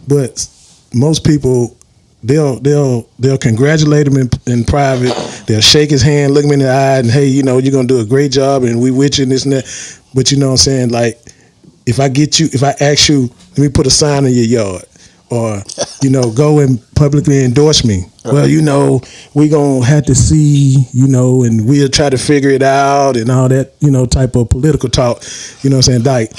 but most people. They'll congratulate him in private. They'll shake his hand, look him in the eye, and hey, you know, you're gonna do a great job, and we with you and this and that. But you know what I'm saying? Like, if I ask you, let me put a sign in your yard, or you know, go and publicly endorse me. Well, you know, we gonna have to see, you know, and we'll try to figure it out and all that, you know, type of political talk. You know what I'm saying? Like,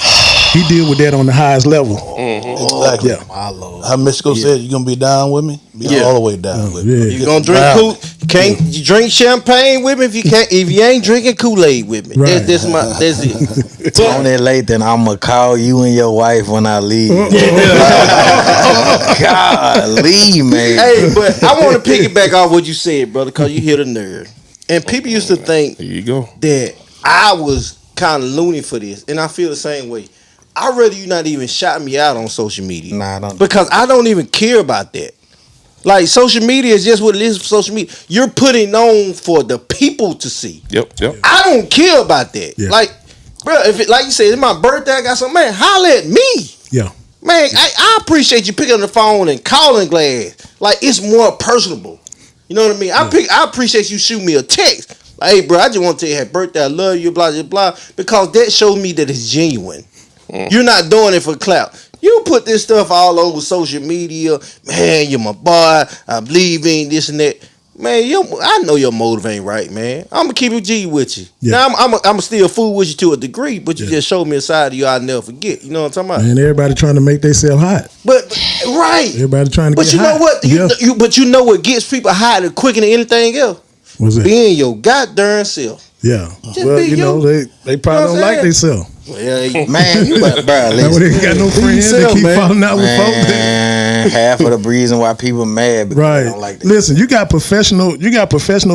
he deal with that on the highest level. Exactly. Yeah. My Lord. How Mexico said, you going to be down with me? Be Yeah. all the way down with me. Yeah. You gonna drink can't you drink champagne with me if you ain't drinking Kool-Aid with me. Right. That's it. Tony Lathan, I'ma call you and your wife when I leave. God, leave, man. Hey, but I want to piggyback off what you said, brother, because you hit a nerve. And people used to think There you go. that I was kind of loony for this, and I feel the same way. I'd rather you not even shout me out on social media. Nah, I don't. Because I don't even care about that. Like, social media is just what it is for social media. You're putting on for the people to see. Yep. I don't care about that. Yeah. Like, bro, if it, like you said, it's my birthday, I got something, man, holler at me. Yeah. Man, I appreciate you picking up the phone and calling Glass. Like, it's more personable. You know what I mean? I appreciate you shooting me a text. Like, hey, bro, I just want to tell you happy birthday. I love you, blah, blah, blah. Because that shows me that it's genuine. You're not doing it for clout. You put this stuff all over social media. Man, you're my boy. I believe in this and that. Man, I know your motive ain't right, man. I'm gonna keep it G with you. Yeah. Now I'm still fool with you to a degree, but you just showed me a side of you I'll never forget. You know what I'm talking about? And everybody trying to make themselves hot. But right. Everybody trying to But get you hot. know what? But you know what gets people hotter quicker than anything else? What's that? Being your goddamn self. Yeah. Just Well, be you know, you. they probably You know what don't like I'm themselves. Well, Man, you better, bro, That way listen. they got no friends. They yourself, keep man. falling out with folks. Man, half of the reason why people mad because Right. they don't like that. Listen, you got professional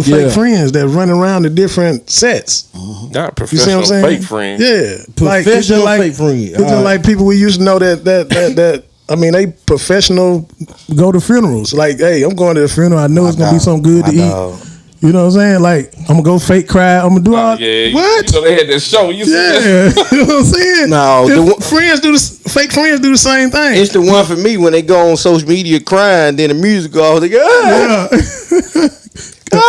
fake Yeah. friends that run around to different sets. Not You see what professional I'm saying? fake friend. Yeah. Like, it's just Professional like, fake friend. It's just All right. like people we used to know that I mean, they professional go to funerals. Like, hey, I'm going to the funeral. I know it's gonna be something good to eat. You know what I'm saying? Like, I'm gonna go fake cry. I'm gonna do all. Yeah, What? You know they had that show. You see that? Yeah, you know what I'm saying? No, Fake friends do the same thing. It's the one for me when they go on social media crying, then the music goes, they go, ah. Yeah. Bro,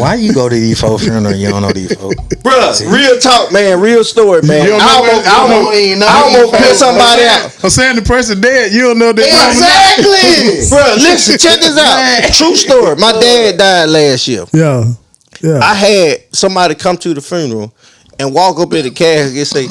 why you go to these folks funeral and you don't know these folks? Bruh, real talk, man, real story, man. You don't know I almost put somebody out. I'm saying the person dead, you don't know that. Exactly. Bruh, listen, check this out. True story. My dad died last year. Yeah. Yeah. I had somebody come to the funeral and walk up in the casket and say,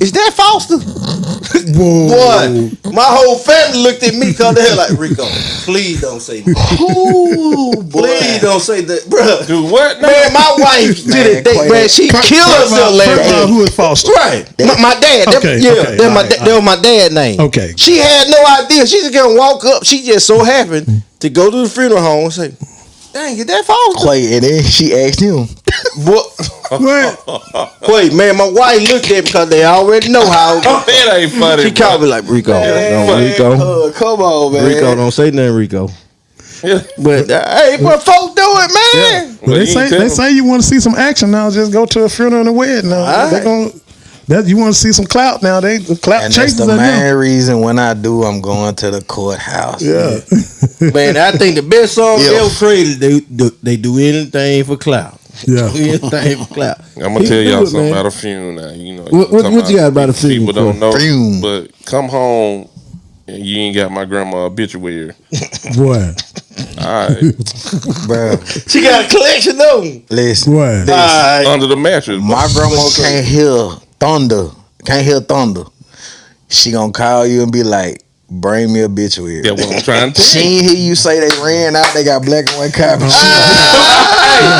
"Is that Foster?" Whoa. Boy, my whole family looked at me because they like, "Rico, please don't say that. Please don't say that, bro." Dude, what? Man, my wife to the day, man, she killed herself last year. Who is Foster? Right, my dad. Okay, Yeah, okay, that was my dad's name. Okay. She had no idea. She just gonna walk up. She just so happened to go to the funeral home and say, "Dang, is that Foster?" Wait, and then she asked him. What? What? Wait, man, my wife looked at me because they already know how. That ain't funny. She called me like, "Rico, no, Rico, Come on, man. Rico, don't say nothing, Rico." Yeah. But hey, what folks do it, man. Well, Well, they say you want to see some action now. Just go to a funeral and a wedding. Now All they right. gonna you want to see some clout now. They clout And that's chases the are main them. reason when I do, I'm going to the courthouse. Yeah. Man, I think the best song Yeah. ever created. They do anything for clout. Yeah. Do anything for clout. I'm gonna tell y'all something about a funeral now. You know, What you got about a funeral? People don't know, Funeral. but come home and you ain't got my grandma obituary. Boy. All right, Bro, She got a collection of them. listen. Boy. All right. under the mattress. My grandma can't hear thunder. Can't hear thunder. She gonna call you and be like, "Bring me a obituary." That's what I'm trying to She tell you. ain't hear you say they ran out. They got black and white copies. Hey,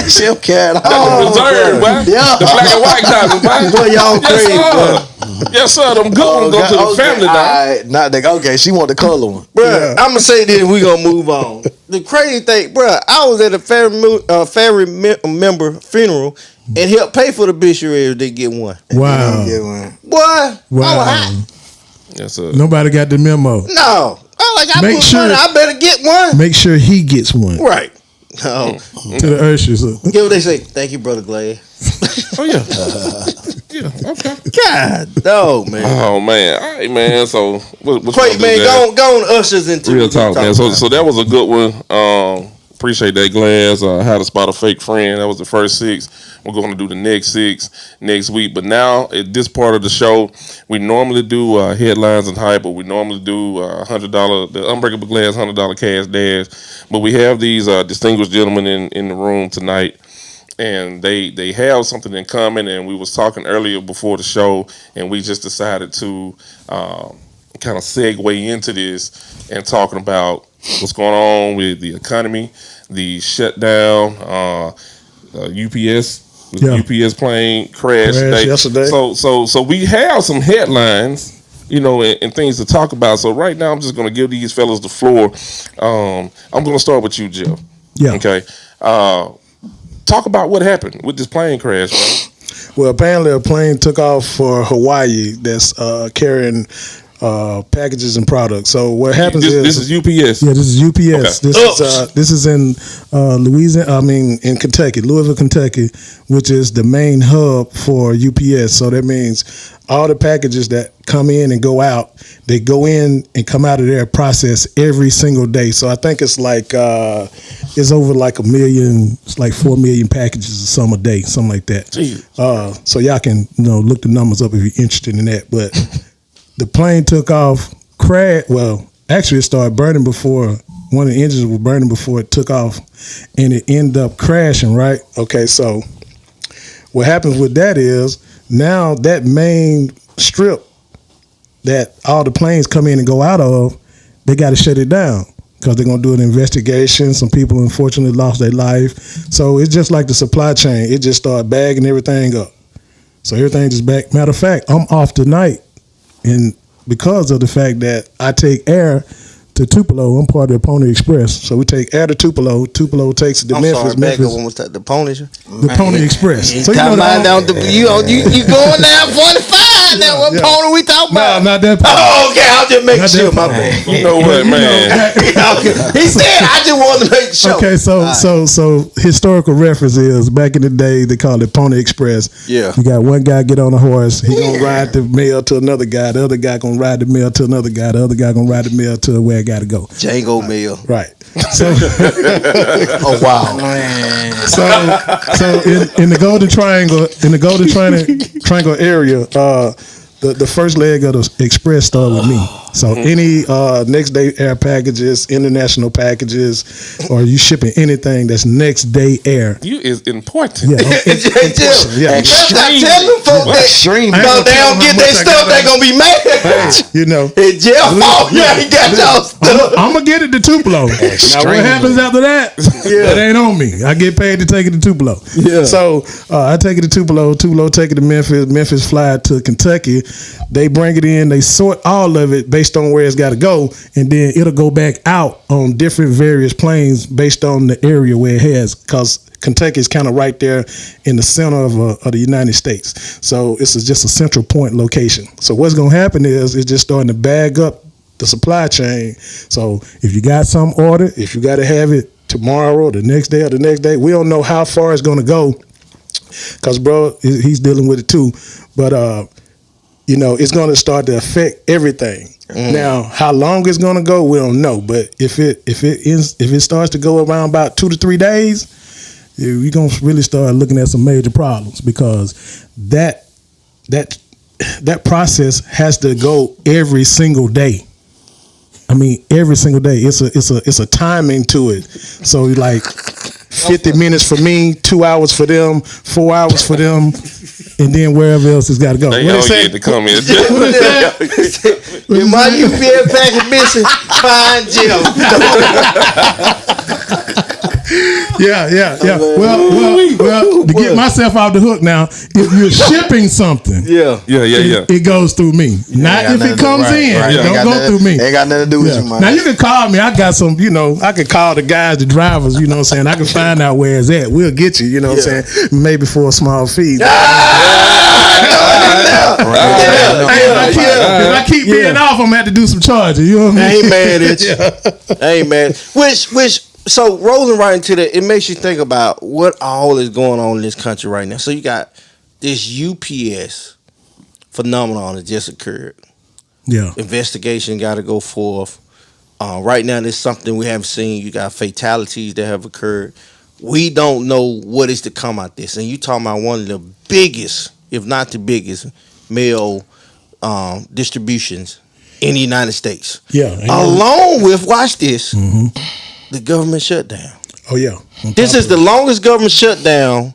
She don't care at that's all. a reserve, boy. Yeah. The black and white copy, boy. Boy, y'all crazy, Yes, sir. Yes, sir. Them good ones go to the Okay, family now. alright, not the, okay, she want the color one. Bruh, I'm gonna say this. We gonna move on. The crazy thing, bruh, I was at a member funeral and helped pay for the obituary if they get one. Wow. Get one. Boy, I was hot. Wow. Yes, sir. Nobody got the memo. No, I was like, I Make put sure- money. I better get one. Make sure he gets one Right. No. to the Urshers. Get what they say. Thank you, brother Glad. Oh yeah. Yeah. Okay. God, no, man. Oh man. All right, man. So what Wait, man, go on ushers into Real what talk, we man. talking So that was a good one. Appreciate that, Glass. How to spot a fake friend. That was the first 6. We're going to do the next 6 next week. But now at this part of the show, we normally do headlines and hype, but we normally do $100, the Unbreakable Glass $100 cash dash. But we have these distinguished gentlemen in the room tonight, and they have something in common. And we was talking earlier before the show, and we just decided to kind of segue into this and talking about what's going on with the economy, the shutdown, UPS. Yeah. UPS plane crashed today. yesterday. So we have some headlines, you know, and things to talk about. So right now, I'm just going to give these fellas the floor. I'm going to start with you, Jeff. Yeah. Okay. Talk about what happened with this plane crash, man. Well, apparently a plane took off for Hawaii that's carrying packages and products. So what happens This is UPS. yeah, this is UPS. Okay. This is in Louisiana. I mean, in Kentucky, Louisville, Kentucky, which is the main hub for UPS. So that means all the packages that come in and go out, they go in and come out of there processed every single day. So I think it's like it's over like 1 million. It's like 4 million packages or some a day, something like that. Jeez. So y'all can look the numbers up if you're interested in that, but. The plane took off, crashed. Well, actually, it started burning before one of the engines was burning before it took off, and it ended up crashing. Right? Okay. So, what happens with that is now that main strip that all the planes come in and go out of, they got to shut it down because they're gonna do an investigation. Some people unfortunately lost their life. So it's just like the supply chain. It just started bagging everything up. So everything just back. Matter of fact, I'm off tonight. And because of the fact that I take air to Tupelo, I'm part of the Pony Express. So we take air to Tupelo. Tupelo takes it to I'm Memphis. sorry, back up Memphis, one more time. The ponies. the Pony Express. So You going down 45? not that what Yeah. pony we talking No, about. not that pony. Oh, okay. I'll just make Not sure, that my pony. man. You know what, man? He said, I just wanted to make sure. Okay, so historical reference is back in the day they called it Pony Express. Yeah. You got one guy get on a horse, he gonna ride the mail to another guy, the other guy gonna ride the mail to another guy, the other guy gonna ride the mail to where it gotta go. Django Mill. Right. So Oh, wow. so in the Golden Triangle area, the first leg of the express started with me. So any next day air packages, international packages, or you shipping anything that's next day air. You is important. Yeah, yeah. Stop telling folks that. Extreme. Because they don't get their stuff, they gonna be mad. You know. Hey, Jeff, oh, yeah, he got y'all stuff. I'm gonna get it to Tupelo. Now what happens after that? That ain't on me. I get paid to take it to Tupelo. Yeah. So I take it to Tupelo. Tupelo take it to Memphis. Memphis fly it to Kentucky. They bring it in. They sort all of it based on where it's got to go, and then it'll go back out on different various planes based on the area where it has. Because Kentucky is kind of right there in the center of the United States. So it's just a central point location. So what's gonna happen is it's just starting to bag up the supply chain. So if you got some order, if you got to have it tomorrow, the next day, or the next day, we don't know how far it's going to go, because bro, he's dealing with it too. But you know, it's going to start to affect everything. Now, how long it's going to go, we don't know. But if it starts to go around about 2 to 3 days, you're going to really start looking at some major problems, because that process has to go every single day. I mean, every single day. It's a timing to it. So like 50 minutes for me, 2 hours for them, 4 hours for them, and then wherever else it's got to go. They What all they say? get to come in. If my UPS package missing, find Jeff. Yeah. Well, to get myself off the hook now, if you're shipping something, Yeah. Yeah. it goes through me. Not if it comes in. It don't go through me. Ain't got nothing to do with Yeah. you, man. Now you can call me. I got some, I can call the guys, the drivers, you know what I'm saying? I can find out where it's at. We'll get you, you know what I'm saying? Maybe for a small fee. Right. If I keep being off, I'm gonna have to do some charging. You know what I I mean? ain't mad at you. I ain't mad. So rolling right into that, it makes you think about what all is going on in this country right now. So you got this UPS phenomenon that just occurred. Yeah. Investigation got to go forth. Right now, there's something we haven't seen. You got fatalities that have occurred. We don't know what is to come out this. And you talking about one of the biggest, if not the biggest, mail distributions in the United States. Yeah. Along with, watch this, the government shutdown. Oh yeah. This is the longest government shutdown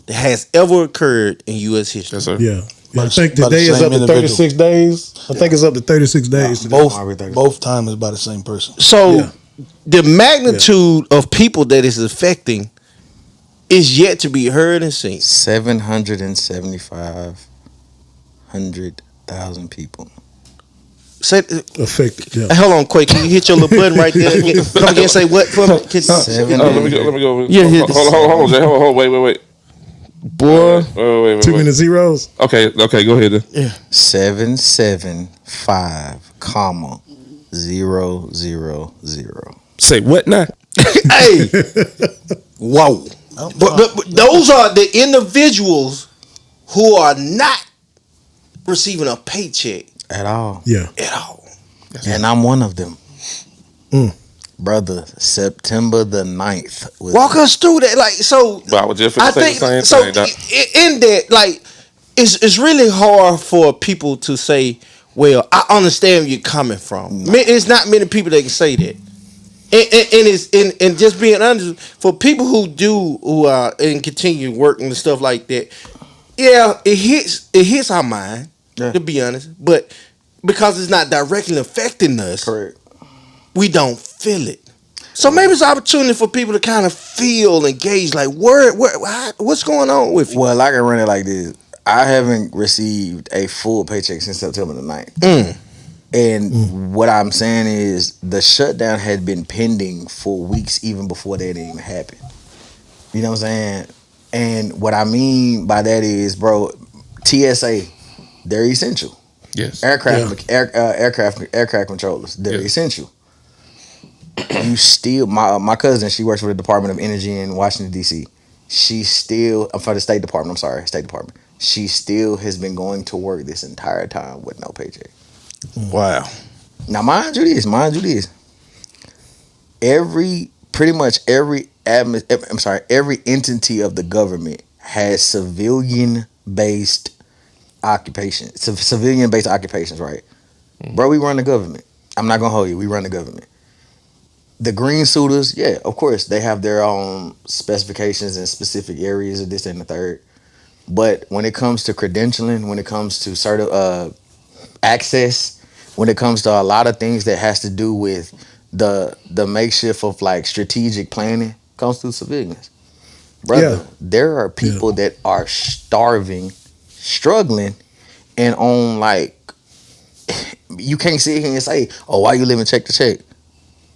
that has ever occurred in U.S. history. Yes, sir. Yeah. By I the- think by the today is same up to individual. 36 days. I think it's up to 36 days. today. Both times is by the same person. So Yeah. the magnitude of people that is affecting is yet to be heard and seen. 775,000 people. Say, Affected. Yeah. hold on, Quake. Can you hit your little button right there? Again? Come again and say what for me? Let me go. Yeah, hit hold on, Jay. Hold, wait. Boy. Wait. Too many zeros. Okay, go ahead then. 775,000. Say what now? Hey. Whoa. But those are the individuals who are not receiving a paycheck At all. Yeah. at all. And I'm one of them. Mm. Brother, September the 9th. Was Walk us through that. Like, so But I was just I finna say think the same so. thing. Doc. In that, like, it's really hard for people to say, "Well, I understand where you're coming from." It's not many people that can say that. And just being honest, for people who and continue working and stuff like that, yeah, it hits our mind, to be honest. But because it's not directly affecting us, correct. we don't feel it. So maybe it's an opportunity for people to kind of feel and gauge, like, what's going on with you? Well, I can run it like this. I haven't received a full paycheck since September the 9th. And what I'm saying is the shutdown had been pending for weeks even before that even happened. You know what I'm saying? And what I mean by that is, bro, TSA, they're essential. Yes. Aircraft controllers, they're essential. You still, my cousin, she works for the Department of Energy in Washington D.C. She still, for the State Department. She still has been going to work this entire time with no paycheck. Wow. Now, mind you this. Pretty much every entity of the government has civilian-based occupations. Civilian-based occupations, right? Bro, we run the government. I'm not gonna hold you. We run the government. The green suiters, yeah, of course, they have their own specifications in specific areas of this and the third. But when it comes to credentialing, when it comes to access, when it comes to a lot of things that has to do with the makeshift of like strategic planning, comes through civilians. Brother, there are people that are starving, struggling, and on like, you can't sit here and say, oh, why you living check to check?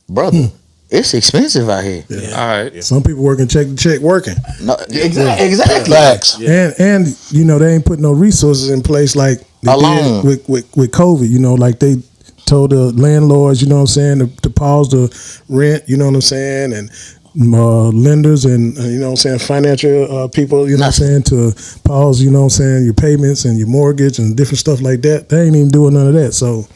Brother, it's expensive out here. Yeah. All right. Some people working check to check working. No, exactly. Facts. And they ain't put no resources in place like they Alone. did with COVID. Like they told the landlords, to pause the rent. You know what I'm saying, and lenders and financial people. To pause. Your payments and your mortgage and different stuff like that. They ain't even doing none of that. So.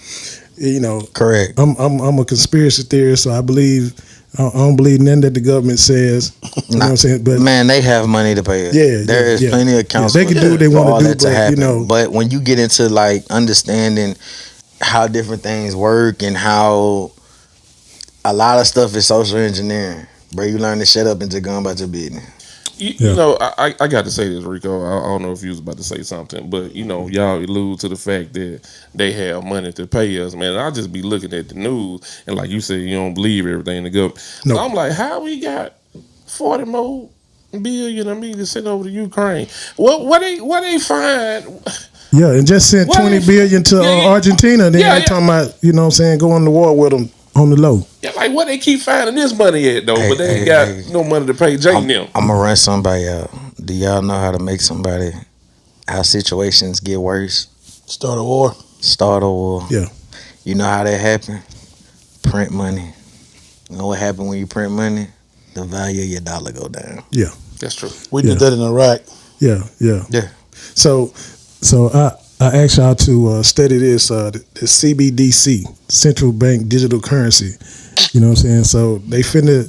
Correct. I'm a conspiracy theorist, so I don't believe none that the government says. You know what I'm saying? But man, they have money to pay us. There is plenty of counsel. They can do what they want to do, but But when you get into like understanding how different things work and how a lot of stuff is social engineering, bro, you learn to shut up and just go about your business. You know, I got to say this, Rico. I don't know if you was about to say something, but y'all allude to the fact that they have money to pay us, man. I just be looking at the news, and like you said, you don't believe everything in the government. No. So I'm like, how we got 40 more billion to send over to Ukraine? What they find? Yeah, and just sent $20 billion to Argentina. Then they talking about, going to war with them on the low. Yeah, like what they keep finding this money at though, but they ain't got no money to pay Jay and them. I'm gonna run somebody out. Do y'all know how to make how situations get worse? Start a war. Yeah. You know how that happen? Print money. You know what happened when you print money? The value of your dollar go down. Yeah. That's true. We did that in Iraq. Yeah. So I asked y'all to study this the CBDC, Central Bank Digital Currency. You know what I'm saying? So they finna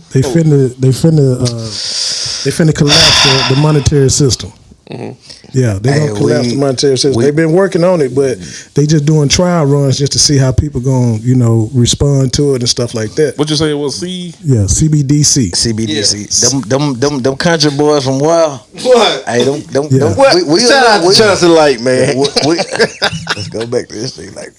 collapse the monetary system. Mm-hmm. Yeah, they're gonna collapse the monetary system. They've been working on it, but they just doing trial runs just to see how people gonna respond to it and stuff like that. What you say it was? CBDC. CBDC. Them country boys from Wild. What? Hey, them We shout out to Chelsea Light, man. Let's go back to this thing. Like,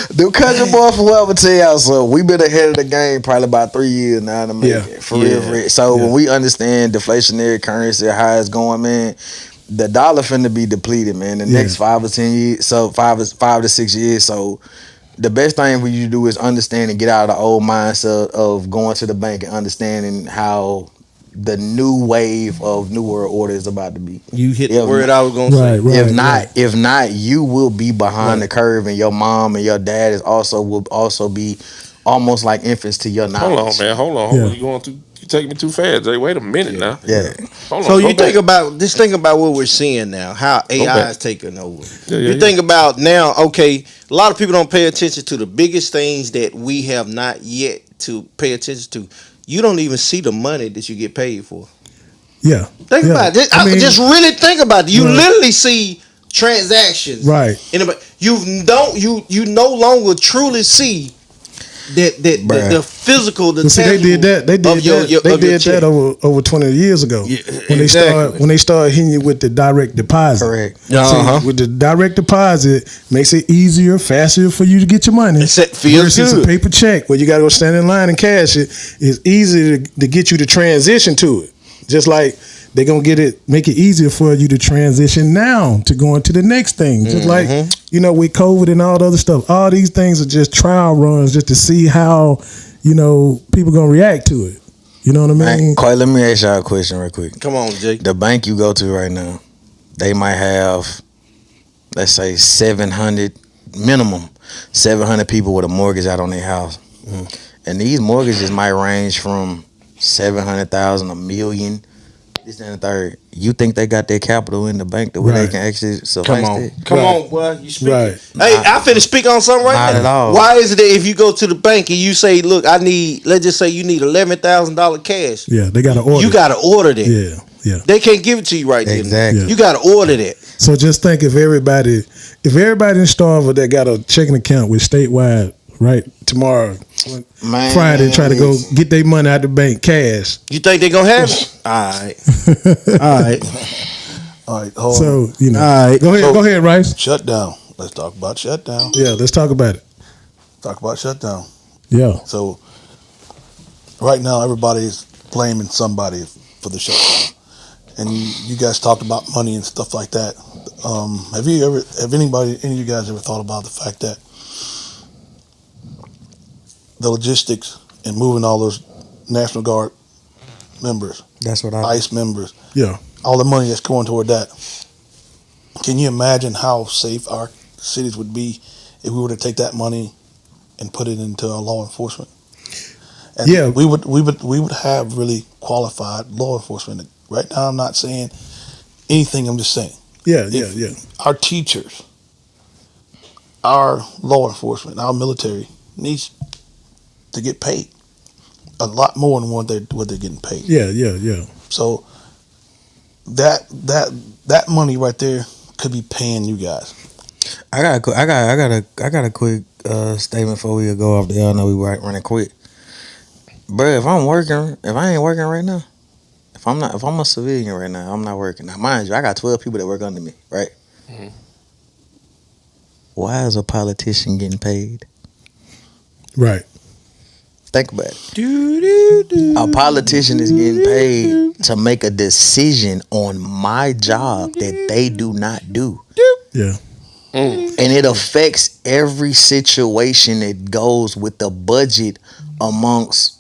them country boys from Wild will tell y'all. So we been ahead of the game probably about 3 years now to make it for real. So when we understand deflationary currency, how it's going, man, the dollar finna be depleted, man. The next 5 or 10 years, so 5 to 6 years. So the best thing for you to do is understand and get out of the old mindset of going to the bank and understanding how the new wave of New World Order is about to be. You hit the word I was gonna say. If not, you will be behind the curve, and your mom and your dad will also be almost like infants to your knowledge. Hold on. You taking me too fast, Jay. Wait a minute now. Yeah. Hold on, so you think about what we're seeing now, how AI is taking over. You think about now, okay, a lot of people don't pay attention to the biggest things that we have not yet to pay attention to. You don't even see the money that you get paid for. Yeah. Think about it. Just really think about it. You literally see transactions. Right. You no longer truly see the physical, the tangible. They did that. They did that over 20 years ago. Yeah, when they started hitting you with the direct deposit. Correct. See, with the direct deposit, makes it easier, faster for you to get your money. Versus a paper check where you got to go stand in line and cash it. It's easy to get you to transition to it. Just like they're gonna make it easier for you to transition now to going to the next thing. Just like with COVID and all the other stuff. All these things are just trial runs just to see how people gonna react to it. You know what I mean? Quite, let me ask y'all a question real quick. Come on, Jake. The bank you go to right now, they might have let's say 700 minimum, 700 people with a mortgage out on their house, and these mortgages might range from 700,000, a million, this and the third. You think they got their capital in the bank that where they Right. can actually suffice Come on, it? come Right. on, boy. You speak. Right. Hey, I finna speak on something right Not now. at all. Why is it that if you go to the bank and you say, "Look, I need," let's just say you need $11,000 cash, Yeah, they got to order. you got to order that. Yeah, yeah. They can't give it to you right then. Exactly. Yeah. You got to order that. So just think if everybody in Starville that got a checking account with Statewide, right, tomorrow, Man, Friday, try to go get their money out the bank cash. You think they gonna have it? All right, all right. All right, hold on. So, you know. All right. Go ahead, Rice. Shutdown. Let's talk about shutdown. Yeah, let's talk about it. Talk about shutdown. Yeah. So right now, everybody's blaming somebody for the shutdown, and you guys talked about money and stuff like that. Have any of you guys ever thought about the fact that the logistics and moving all those National Guard members, That's what I. ICE members, Yeah. all the money that's going toward that? Can you imagine how safe our cities would be if we were to take that money and put it into our law enforcement? And Yeah. we would have really qualified law enforcement. Right now, I'm not saying anything. I'm just saying Yeah, our teachers, our law enforcement, our military needs to get paid a lot more than what they're getting paid. Yeah. So that money right there could be paying you guys. I got a quick statement before we go off the air. I know we running quick, bro. If I ain't working right now, if I'm a civilian right now, I'm not working. Now, mind you, I got 12 people that work under me, right? Mhm. Why is a politician getting paid? Right. Think about it. A politician is getting paid to make a decision on my job that they do not do. Yeah. And it affects every situation that goes with the budget amongst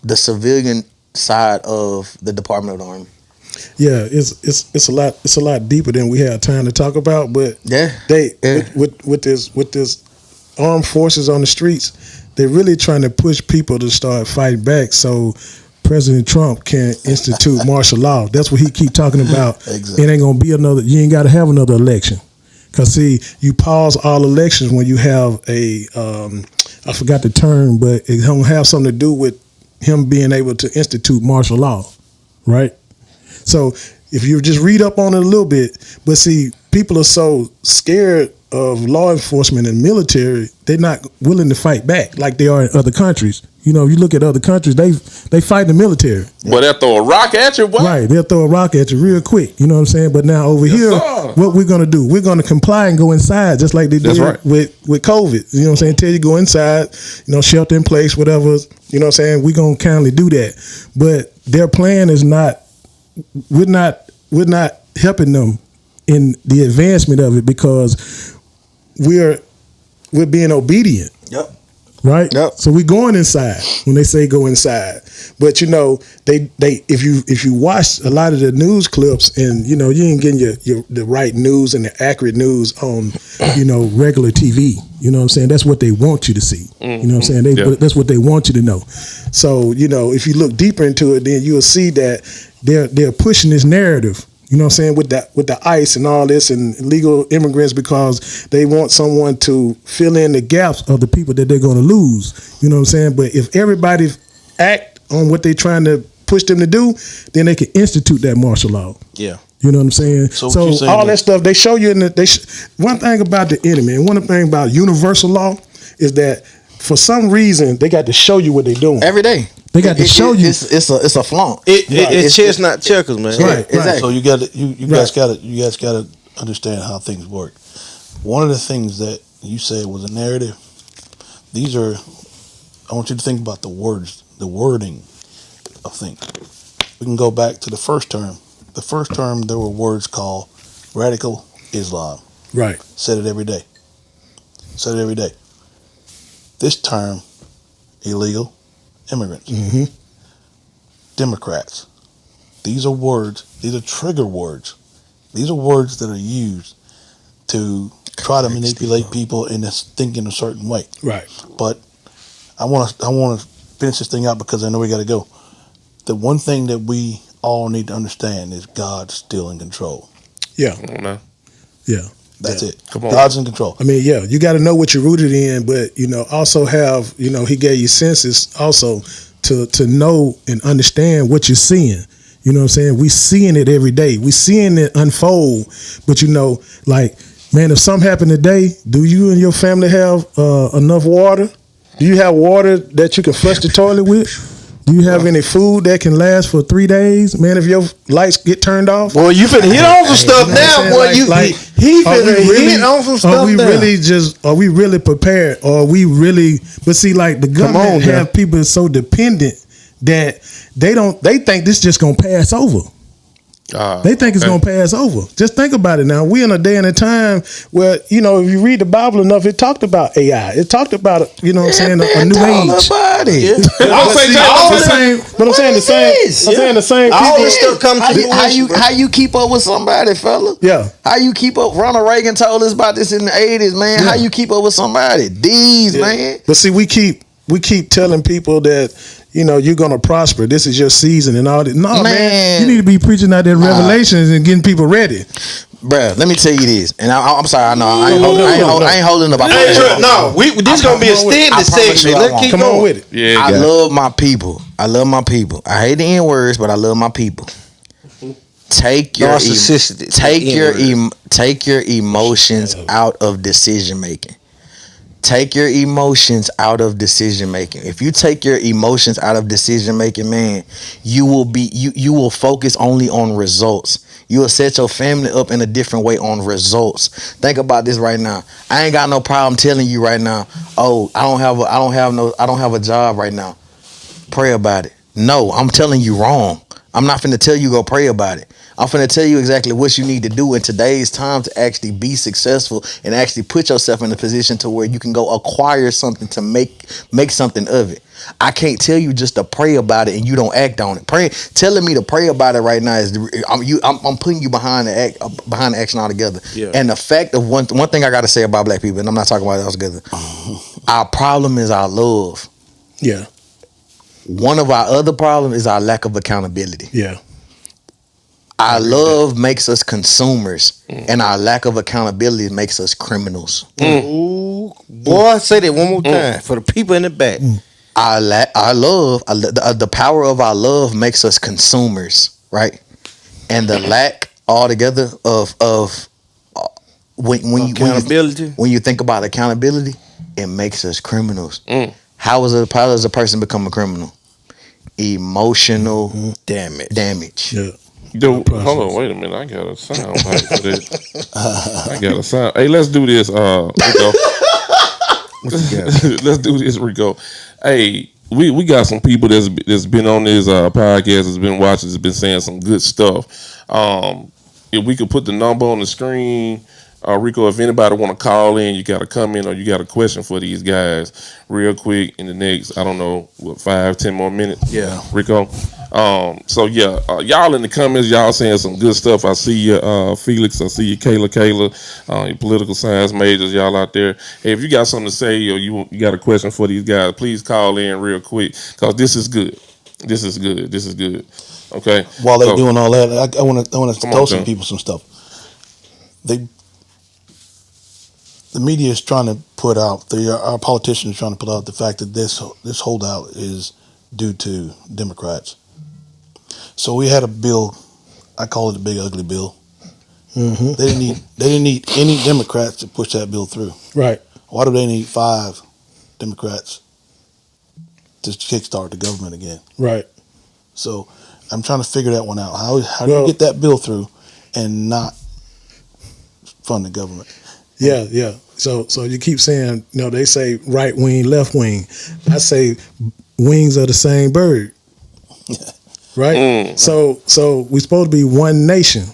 the civilian side of the Department of the Army. Yeah, it's a lot deeper than we have time to talk about, but Yeah. they Yeah. with this armed forces on the streets, they're really trying to push people to start fighting back so President Trump can institute martial law. That's what he keep talking about. Exactly. It ain't gonna be you ain't gotta have another election. Cause see, you pause all elections when you have I forgot the term, but it don't have something to do with him being able to institute martial law, right? So if you just read up on it a little bit, but see, people are so scared of law enforcement and military, they're not willing to fight back like they are in other countries. You know, you look at other countries, they fight the military. But they'll throw a rock at you, boy. Right, they'll throw a rock at you real quick. You know what I'm saying? But now over here, sir. what we're gonna do? We're gonna comply and go inside, just like they That's did right. with COVID. You know what I'm saying? Tell you go inside, shelter in place, whatever. You know what I'm saying? We're gonna kindly do that. But their plan is not. We're not helping them in the advancement of it because we're being obedient. Yep. Right. Yep. So we going inside when they say go inside, but they if you watch a lot of the news clips and you ain't getting the right news and the accurate news on regular TV. You know what I'm saying? That's what they want you to see. You know what I'm saying? Yeah. That's what they want you to know. So if you look deeper into it, then you'll see that they're pushing this narrative. You know what I'm saying, with the ICE and all this and illegal immigrants because they want someone to fill in the gaps of the people that they're going to lose. You know what I'm saying? But if everybody act on what they're trying to push them to do, then they can institute that martial law. Yeah. You know what I'm saying? So So, what you're saying all is- that stuff they show you in one thing about the enemy and one thing about universal law is that for some reason they got to show you what they're doing. Every day. They got to show you. It's a flaunt. It's chestnut checkers, man. Right. Exactly. So you guys Right. got to understand how things work. One of the things that you said was a narrative. I want you to think about the words, the wording of things. We can go back to the first term. The first term, there were words called radical Islam. Right. Said it every day. This term, illegal immigrants, Democrats. These are words. These are trigger words. These are words that are used to try to manipulate people into thinking a certain way. Right. But I want to finish this thing out because I know we got to go. The one thing that we all need to understand is God's still in control. Yeah. Come on now. Yeah. That's it. Come on. God's in control. I mean, yeah, you got to know what you're rooted in, but also have, he gave you senses also to know and understand what you're seeing. You know what I'm saying? We seeing it every day. We seeing it unfold, but like, man, if something happened today, do you and your family have enough water? Do you have water that you can flush the toilet with? Do you have any food that can last for 3 days? Man, if your lights get turned off? Boy, you finna hit on some stuff You know what I'm now, boy. saying? He finna hit on some stuff now. Are we really prepared? Or are we really, but see, like the government now. have people so dependent that they think this just gonna pass over. They think it's okay. gonna pass over. Just think about it now. We in a day and a time where, if you read the Bible enough, it talked about AI. It talked about, a new age. About it. But I'm saying the same. I'm saying the same. All people- this stuff comes to How you keep up with somebody, fella? Yeah. How you keep up? Ronald Reagan told us about this in the 80s, man. How you keep up with somebody? These, man. But see, we keep telling people that you're gonna prosper. This is your season and all that. No, man, you need to be preaching out that revelations and getting people ready. Bruh, let me tell you this, and I'm sorry, I know I ain't holding up. No, this gonna be a extended segment. Let's keep Come on going with it. Yeah, I love my people. I hate the N words, but I love my people. Take your Narcissistic. take your emotions out of decision making. Take your emotions out of decision making. If you take your emotions out of decision making, man, you will focus only on results. You will set your family up in a different way on results. Think about this right now. I ain't got no problem telling you right now, oh, I don't have a job right now. Pray about it. No, I'm telling you wrong. I'm not finna tell you go pray about it. I'm finna tell you exactly what you need to do in today's time to actually be successful and actually put yourself in a position to where you can go acquire something to make something of it. I can't tell you just to pray about it and you don't act on it. Telling me to pray about it right now is I'm putting you behind the action altogether. Yeah. And the fact of one thing I got to say about black people, and I'm not talking about it altogether. Our problem is our love. Yeah. One of our other problems is our lack of accountability. Yeah. Our love makes us consumers, and our lack of accountability makes us criminals. Ooh, boy, say that one more time for the people in the back. Our love, the power of our love makes us consumers, right? And the lack altogether of when Accountability. when you think about accountability, it makes us criminals. How does a person become a criminal? Emotional damage. Yeah. Dude, hold on, wait a minute. I got a sound bite for this. I got a sound. Hey, let's do this, Rico. Let's do this, Rico. Hey, we got some people that's been on this podcast, that's been watching, that's been saying some good stuff. If we could put the number on the screen, Rico, if anybody want to call in, you got a comment or you got a question for these guys real quick in the next, I don't know, 5-10 more minutes. Yeah. Rico. So yeah, y'all in the comments, y'all saying some good stuff. I see you, Felix. I see you, Kayla, your political science majors, y'all out there. Hey, if you got something to say or you got a question for these guys, please call in real quick because this is good. This is good. Okay. While they're doing all that, I want to tell some people some stuff. The media is trying to put out, our politicians are trying to put out the fact that this holdout is due to Democrats. So we had a bill, I call it the big ugly bill. Mm-hmm. They didn't need any Democrats to push that bill through. Right. Why do they need 5 Democrats to kickstart the government again? Right. So I'm trying to figure that one out. How do you get that bill through and not fund the government? Yeah. So you keep saying, they say right wing, left wing. I say wings of the same bird. Right? So we supposed to be one nation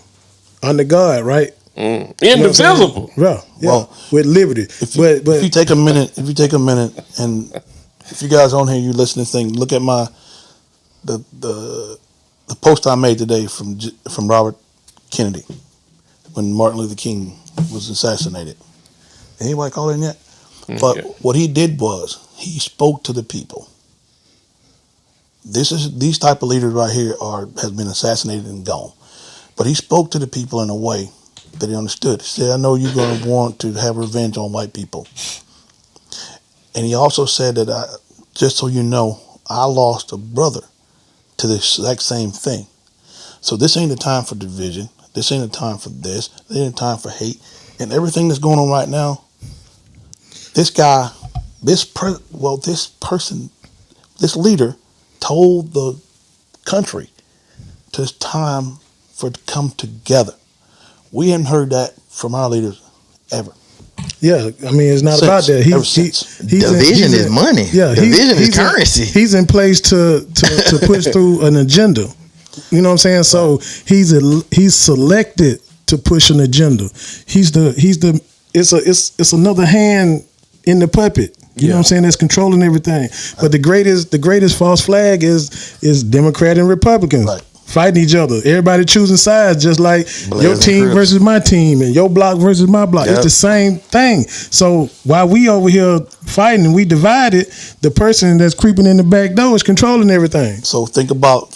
under God, right? Indivisible. Yeah. Well, with liberty. But if you take a minute, and if you guys on here, you listen to this thing, look at the post I made today from Robert Kennedy. when Martin Luther King was assassinated. Anybody call in yet? But what he did was he spoke to the people. These type of leaders right here has been assassinated and gone. But he spoke to the people in a way that he understood. He said, I know you're going to want to have revenge on white people. And he also said that, just so you know, I lost a brother to the exact same thing. So this ain't the time for division. This ain't the time for this. This ain't the time for hate. And everything that's going on right now, this guy, this leader told the country it's time for it to come together. We haven't heard that from our leaders ever. Yeah, I mean, it's not about that. Division is money. Yeah, division is currency. He's in place to push through an agenda. You know what I'm saying? So he's selected to push an agenda. It's another hand in the puppet. You know what I'm saying? That's controlling everything. But the greatest false flag is Democrat and Republicans. Right. Fighting each other. Everybody choosing sides, just like your team versus my team and your block versus my block. Yep. It's the same thing. So while we over here fighting and we divided, the person that's creeping in the back door is controlling everything. So think about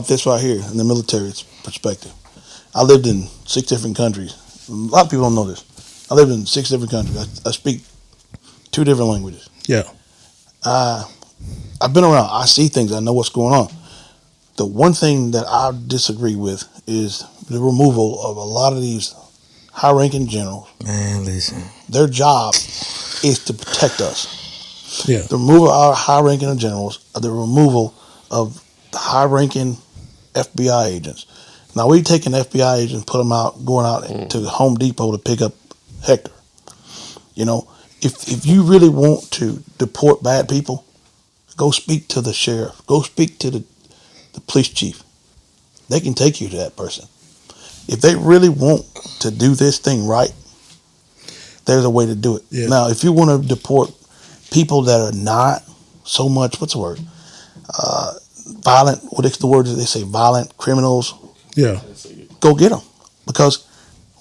this right here in the military perspective. I lived in 6 different countries. A lot of people don't know this. I lived in 6 different countries. I speak 2 different languages. Yeah. I've been around. I see things. I know what's going on. The one thing that I disagree with is the removal of a lot of these high-ranking generals. Man, listen. Their job is to protect us. Yeah. The removal of our high-ranking generals, the removal of the high-ranking FBI agents. Now, we taking FBI agents, put them out, going out to Home Depot to pick up Hector. You know, if you really want to deport bad people, go speak to the sheriff. Go speak to the police chief. They can take you to that person. If they really want to do this thing right, there's a way to do it. Yeah. Now, if you want to deport people that are not so much, what's the word? Violent, what is the word that they say? Violent criminals. Yeah. Go get them, because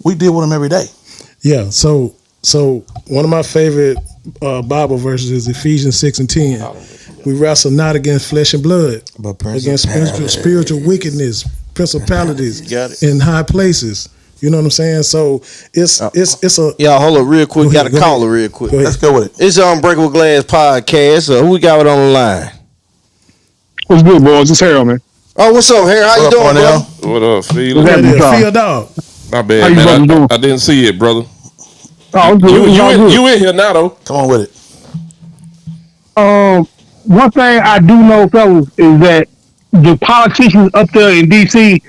we deal with them every day. Yeah. So one of my favorite Bible verses is Ephesians 6:10. We wrestle not against flesh and blood, but against spiritual wickedness, principalities Got it. in high places. You know what I'm saying? So it's a Y'all hold up real quick. Go Got ahead, a go caller real quick. Go ahead. Let's go with it. It's Unbreakable Glass podcast. Who we got it on the line? What's good, boys? It's Harold, man. Oh, what's up, Harry? How you What up, doing, bro? Cornell? What up, Phil? What's happening, Tom? Field dog. My How bad, you man. brothers doing? I didn't see it, brother. Oh, it's good. You, It's you, all in, good. you in here now, though. Come on with it. One thing I do know, fellas, is that the politicians up there in D.C.,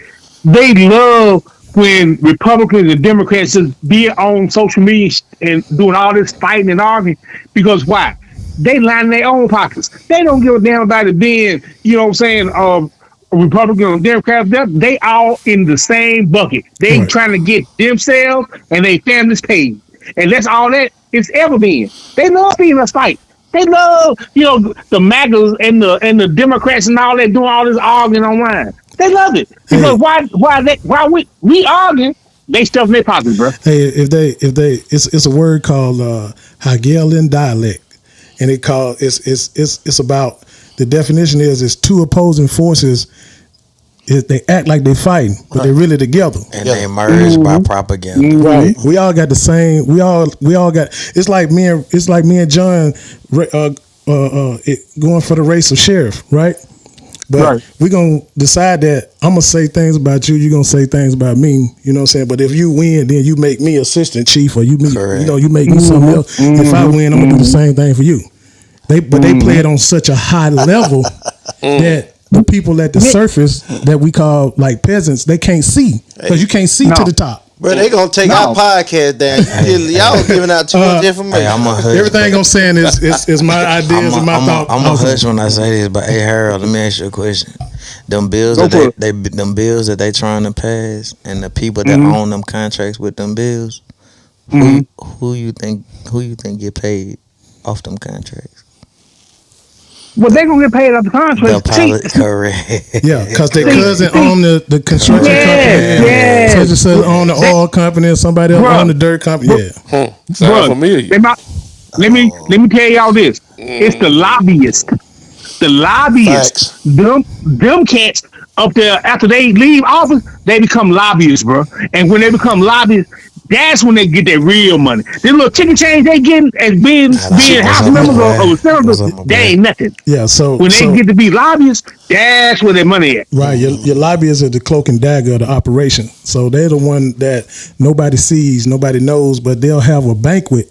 they love when Republicans and Democrats just be on social media and doing all this fighting and arguing. Because why? They line their own pockets. They don't give a damn about it being, you know what I'm saying, Republican or Democrat. They all in the same bucket. They Right. trying to get themselves and their families paid. And that's all that it's ever been. They love being a fight. They love, the MAGAs and the Democrats and all that doing all this arguing online. They love it. Because why we arguing, they stuff in their pockets, bro. Hey, it's a word called Hegelian dialect, and it's about, the definition is it's 2 opposing forces. They act like they fighting, but they're really together. And they merged by propaganda. Right. We all got the same. We all got. It's like me and John going for the race of sheriff, right? But Right. we're gonna decide that I'm gonna say things about you. You're gonna say things about me. You know what I'm saying? But if you win, then you make me assistant chief, or you make me something else. If I win, I'm gonna do the same thing for you. They play it on such a high level that the people at the surface that we call like peasants, they can't see, because you can't see to the top. Bro, they gonna take our podcast down. Y'all giving out too much information. Hey, I'm a hush. Everything I'm saying is my ideas and my thoughts. I'm a hush when I say this, but hey, Harold, let me ask you a question. Them bills them bills that they trying to pass, and the people that own them contracts with them bills, who you think get paid off them contracts? Well, they gonna get paid off the The contract. pilot, correct. Yeah, because their cousin own the construction Yes, company. yes. Such and such own the oil company, and somebody else Bruh. own the dirt company. Yeah. Sound Bruh, familiar. let me tell y'all this. It's the lobbyists. The lobbyists. Facts. Them cats up there after they leave office, they become lobbyists, bro. And when they become lobbyists, that's when they get their real money. This little chicken change they getting as being house members or senators, they ain't nothing. Yeah. So When they get to be lobbyists, that's where their money at. right, your lobbyists are the cloak and dagger of the operation. So they're the one that nobody sees, nobody knows, but they'll have a banquet.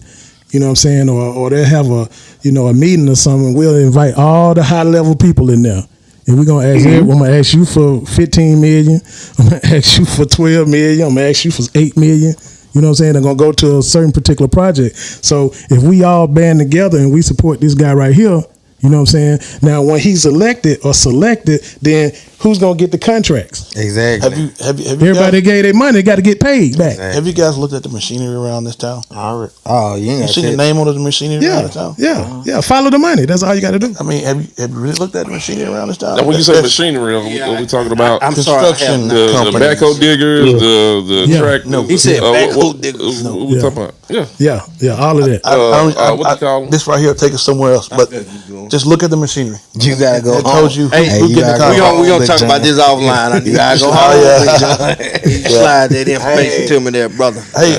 You know what I'm saying? Or they'll have a meeting or something. We'll invite all the high level people in there. And we're gonna ask I'm gonna ask you for 15 million. I'm gonna ask you for 12 million. I'm gonna ask you for 8 million. You know what I'm saying? They're gonna go to a certain particular project. So if we all band together and we support this guy right here, you know what I'm saying? Now when he's elected or selected, then who's gonna get the contracts? Exactly. Have you Everybody guys, gave their money, they gotta get paid back. have you guys looked at the machinery around this town? Oh, you ain't You got seen the shit. name on the machinery around this town? Yeah. Follow the money. That's all you gotta do. I mean, have you really looked at the machinery around this town? Now, when you say That's- machinery, are we talking about I'm sorry, I construction have the companies. backhoe diggers, the Yeah. track? No. He said backhoe diggers. What we Yeah. talking about? Yeah. Yeah, all of that. What you call 'em? This right here will take us somewhere else. But just look at the machinery. You gotta go It home. told you who, Hey, who you getting the gotta go contract. We gonna Big talk John. about this offline. I need you to go Oh, home. yeah. Big John. Slide that information to me there, brother. Hey,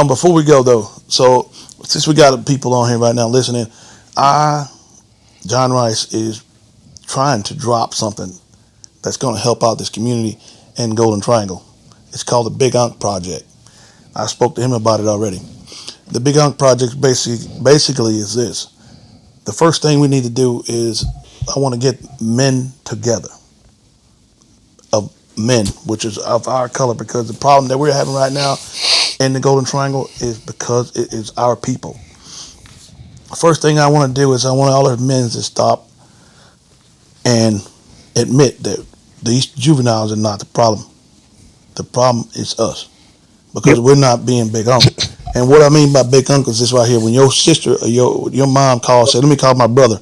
before we go though, so since we got people on here right now listening, John Rice is trying to drop something that's going to help out this community in Golden Triangle. It's called the Big Unk Project. I spoke to him about it already. The Big Unk Project basically is this. The first thing we need to do is I want to get men together. Of men, which is of our color, because the problem that we're having right now in the Golden Triangle is because it is our people. First thing I want to do is I want all our men to stop and admit that these juveniles are not the problem. The problem is us, because we're not being big uncle. And what I mean by big uncle is this right here. When your sister or your mom calls, say, let me call my brother.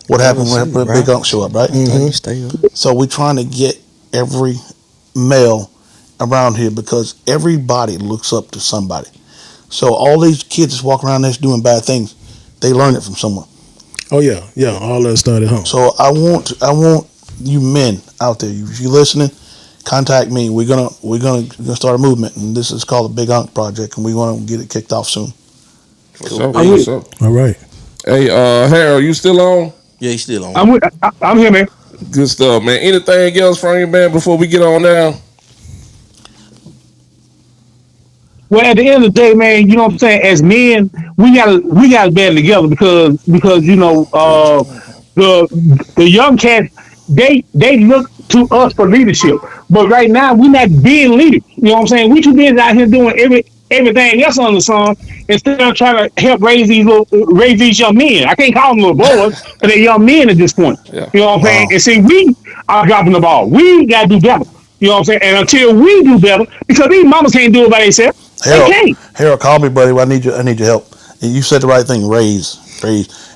What happened when big uncle show up, right? Stay up. So we're trying to get every male around here because everybody looks up to somebody. So all these kids that's walking around that's doing bad things, they learn it from someone. Oh yeah, all that started home. So I want you men out there. If you're listening, contact me. We're gonna start a movement, and this is called the Big Unk Project, and we want to get it kicked off soon. For sure. All right. Hey, Harold, you still on? Yeah, he's still on. I'm here, man. Good stuff, man. Anything else from you, man, before we get on down? Well, at the end of the day, man, you know what I'm saying. As men, we gotta band together because you know the young cats they look to us for leadership. But right now, we're not being leaders. You know what I'm saying? We too busy out here doing everything else on the sun instead of trying to help raise these young men. I can't call them little boys, but they're young men at this point. Yeah. You know what I'm saying? And see, we are dropping the ball. We gotta do better. You know what I'm saying? And until we do better, because these mamas can't do it by themselves. Harold, call me, buddy. I need your help. And you said the right thing. Raise.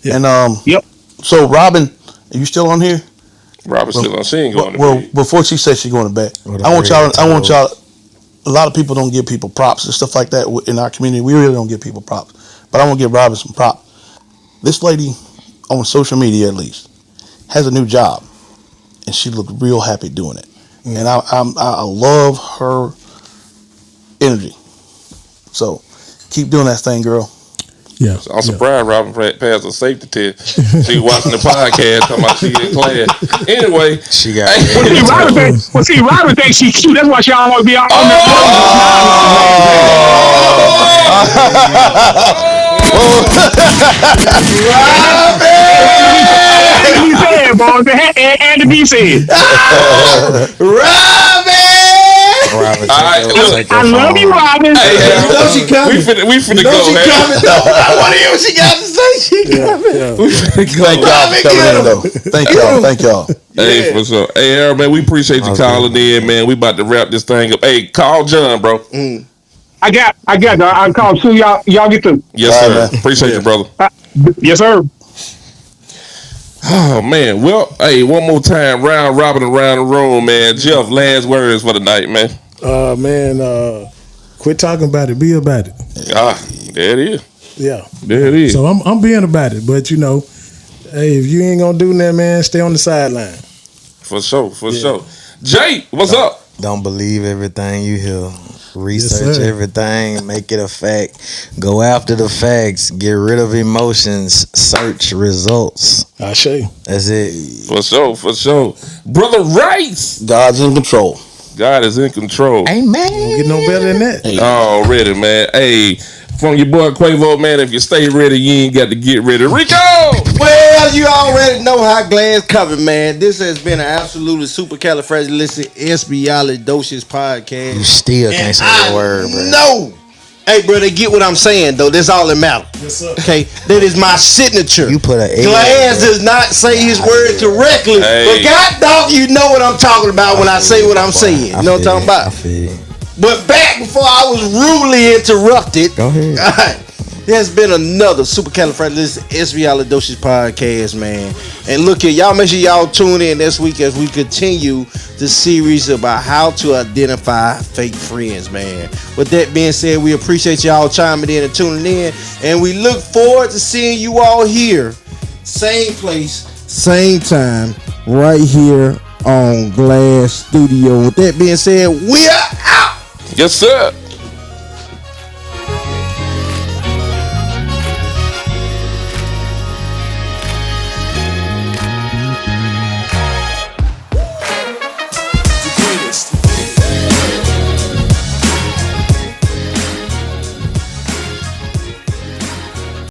Yeah. And Yep. So Robin, are you still on here? Robert's still on. She ain't going to Well, bed. before she said she's going to bed, I want y'all. A lot of people don't give people props and stuff like that in our community. We really don't give people props, but I want to give Robin some props. This lady, on social media at least, has a new job, and she looked real happy doing it. And I love her energy. So keep doing that thing, girl. Yeah. I'm surprised Robin passed a safety test. She watching the podcast talking about she in class. Anyway, She got Robin thinks she's cute. That's why she don't want to be on and the B said. Robin, I love you, Robin. hey, You know she coming. we finna go, She man. coming though. I want to hear what she got to say. She coming. We finna go. Thank y'all for coming in, though. Thank y'all. Hey, for sure. Hey, Harold, man, we appreciate you calling in, man. We about to wrap this thing up. Hey, call John, bro. I got. I call soon. Y'all get through. Yes, All sir. right, man. Appreciate you, brother. Yes, sir. Oh man, well, hey, one more time, round robin around the room, man. Jeff, last words for the night, man. Man, quit talking about it. Be about it. There it is. Yeah. There it is. So I'm being about it, but you know, hey, if you ain't gonna do that, man, stay on the sideline. For sure. Jay, what's up? Don't believe everything you hear. Research sir. everything, make it a fact. Go after the facts. Get rid of emotions. Search results. I show you. That's it. For sure. Brother Rice, God's in control. God is in control. Amen. Don't get no better than that. Already, man. Hey, from your boy Quavo, man, if you stay ready, you ain't got to get ready. Rico! Well, you already know how Glass covered, man. This has been an absolutely supercalifragilisticexpialidocious podcast. You still can't say the word, bro. No. Hey, bro, they get what I'm saying, though. That's all that matters. Yes, sir. Okay, that is my signature. You put an A. Glass does not say his words correctly, Hey. but God dog, you know what I'm talking about when I say what I'm saying. You know what I'm talking I about? feel it. But back before I was rudely interrupted. Go ahead. All right. There's been another supercalifragilisticexpialidocious podcast, man. And look here, y'all make sure y'all tune in this week as we continue the series about how to identify fake friends, man. With that being said, we appreciate y'all chiming in and tuning in. And we look forward to seeing you all here. Same place, same time, right here on Glass Studio. With that being said, we are out. Yes, sir.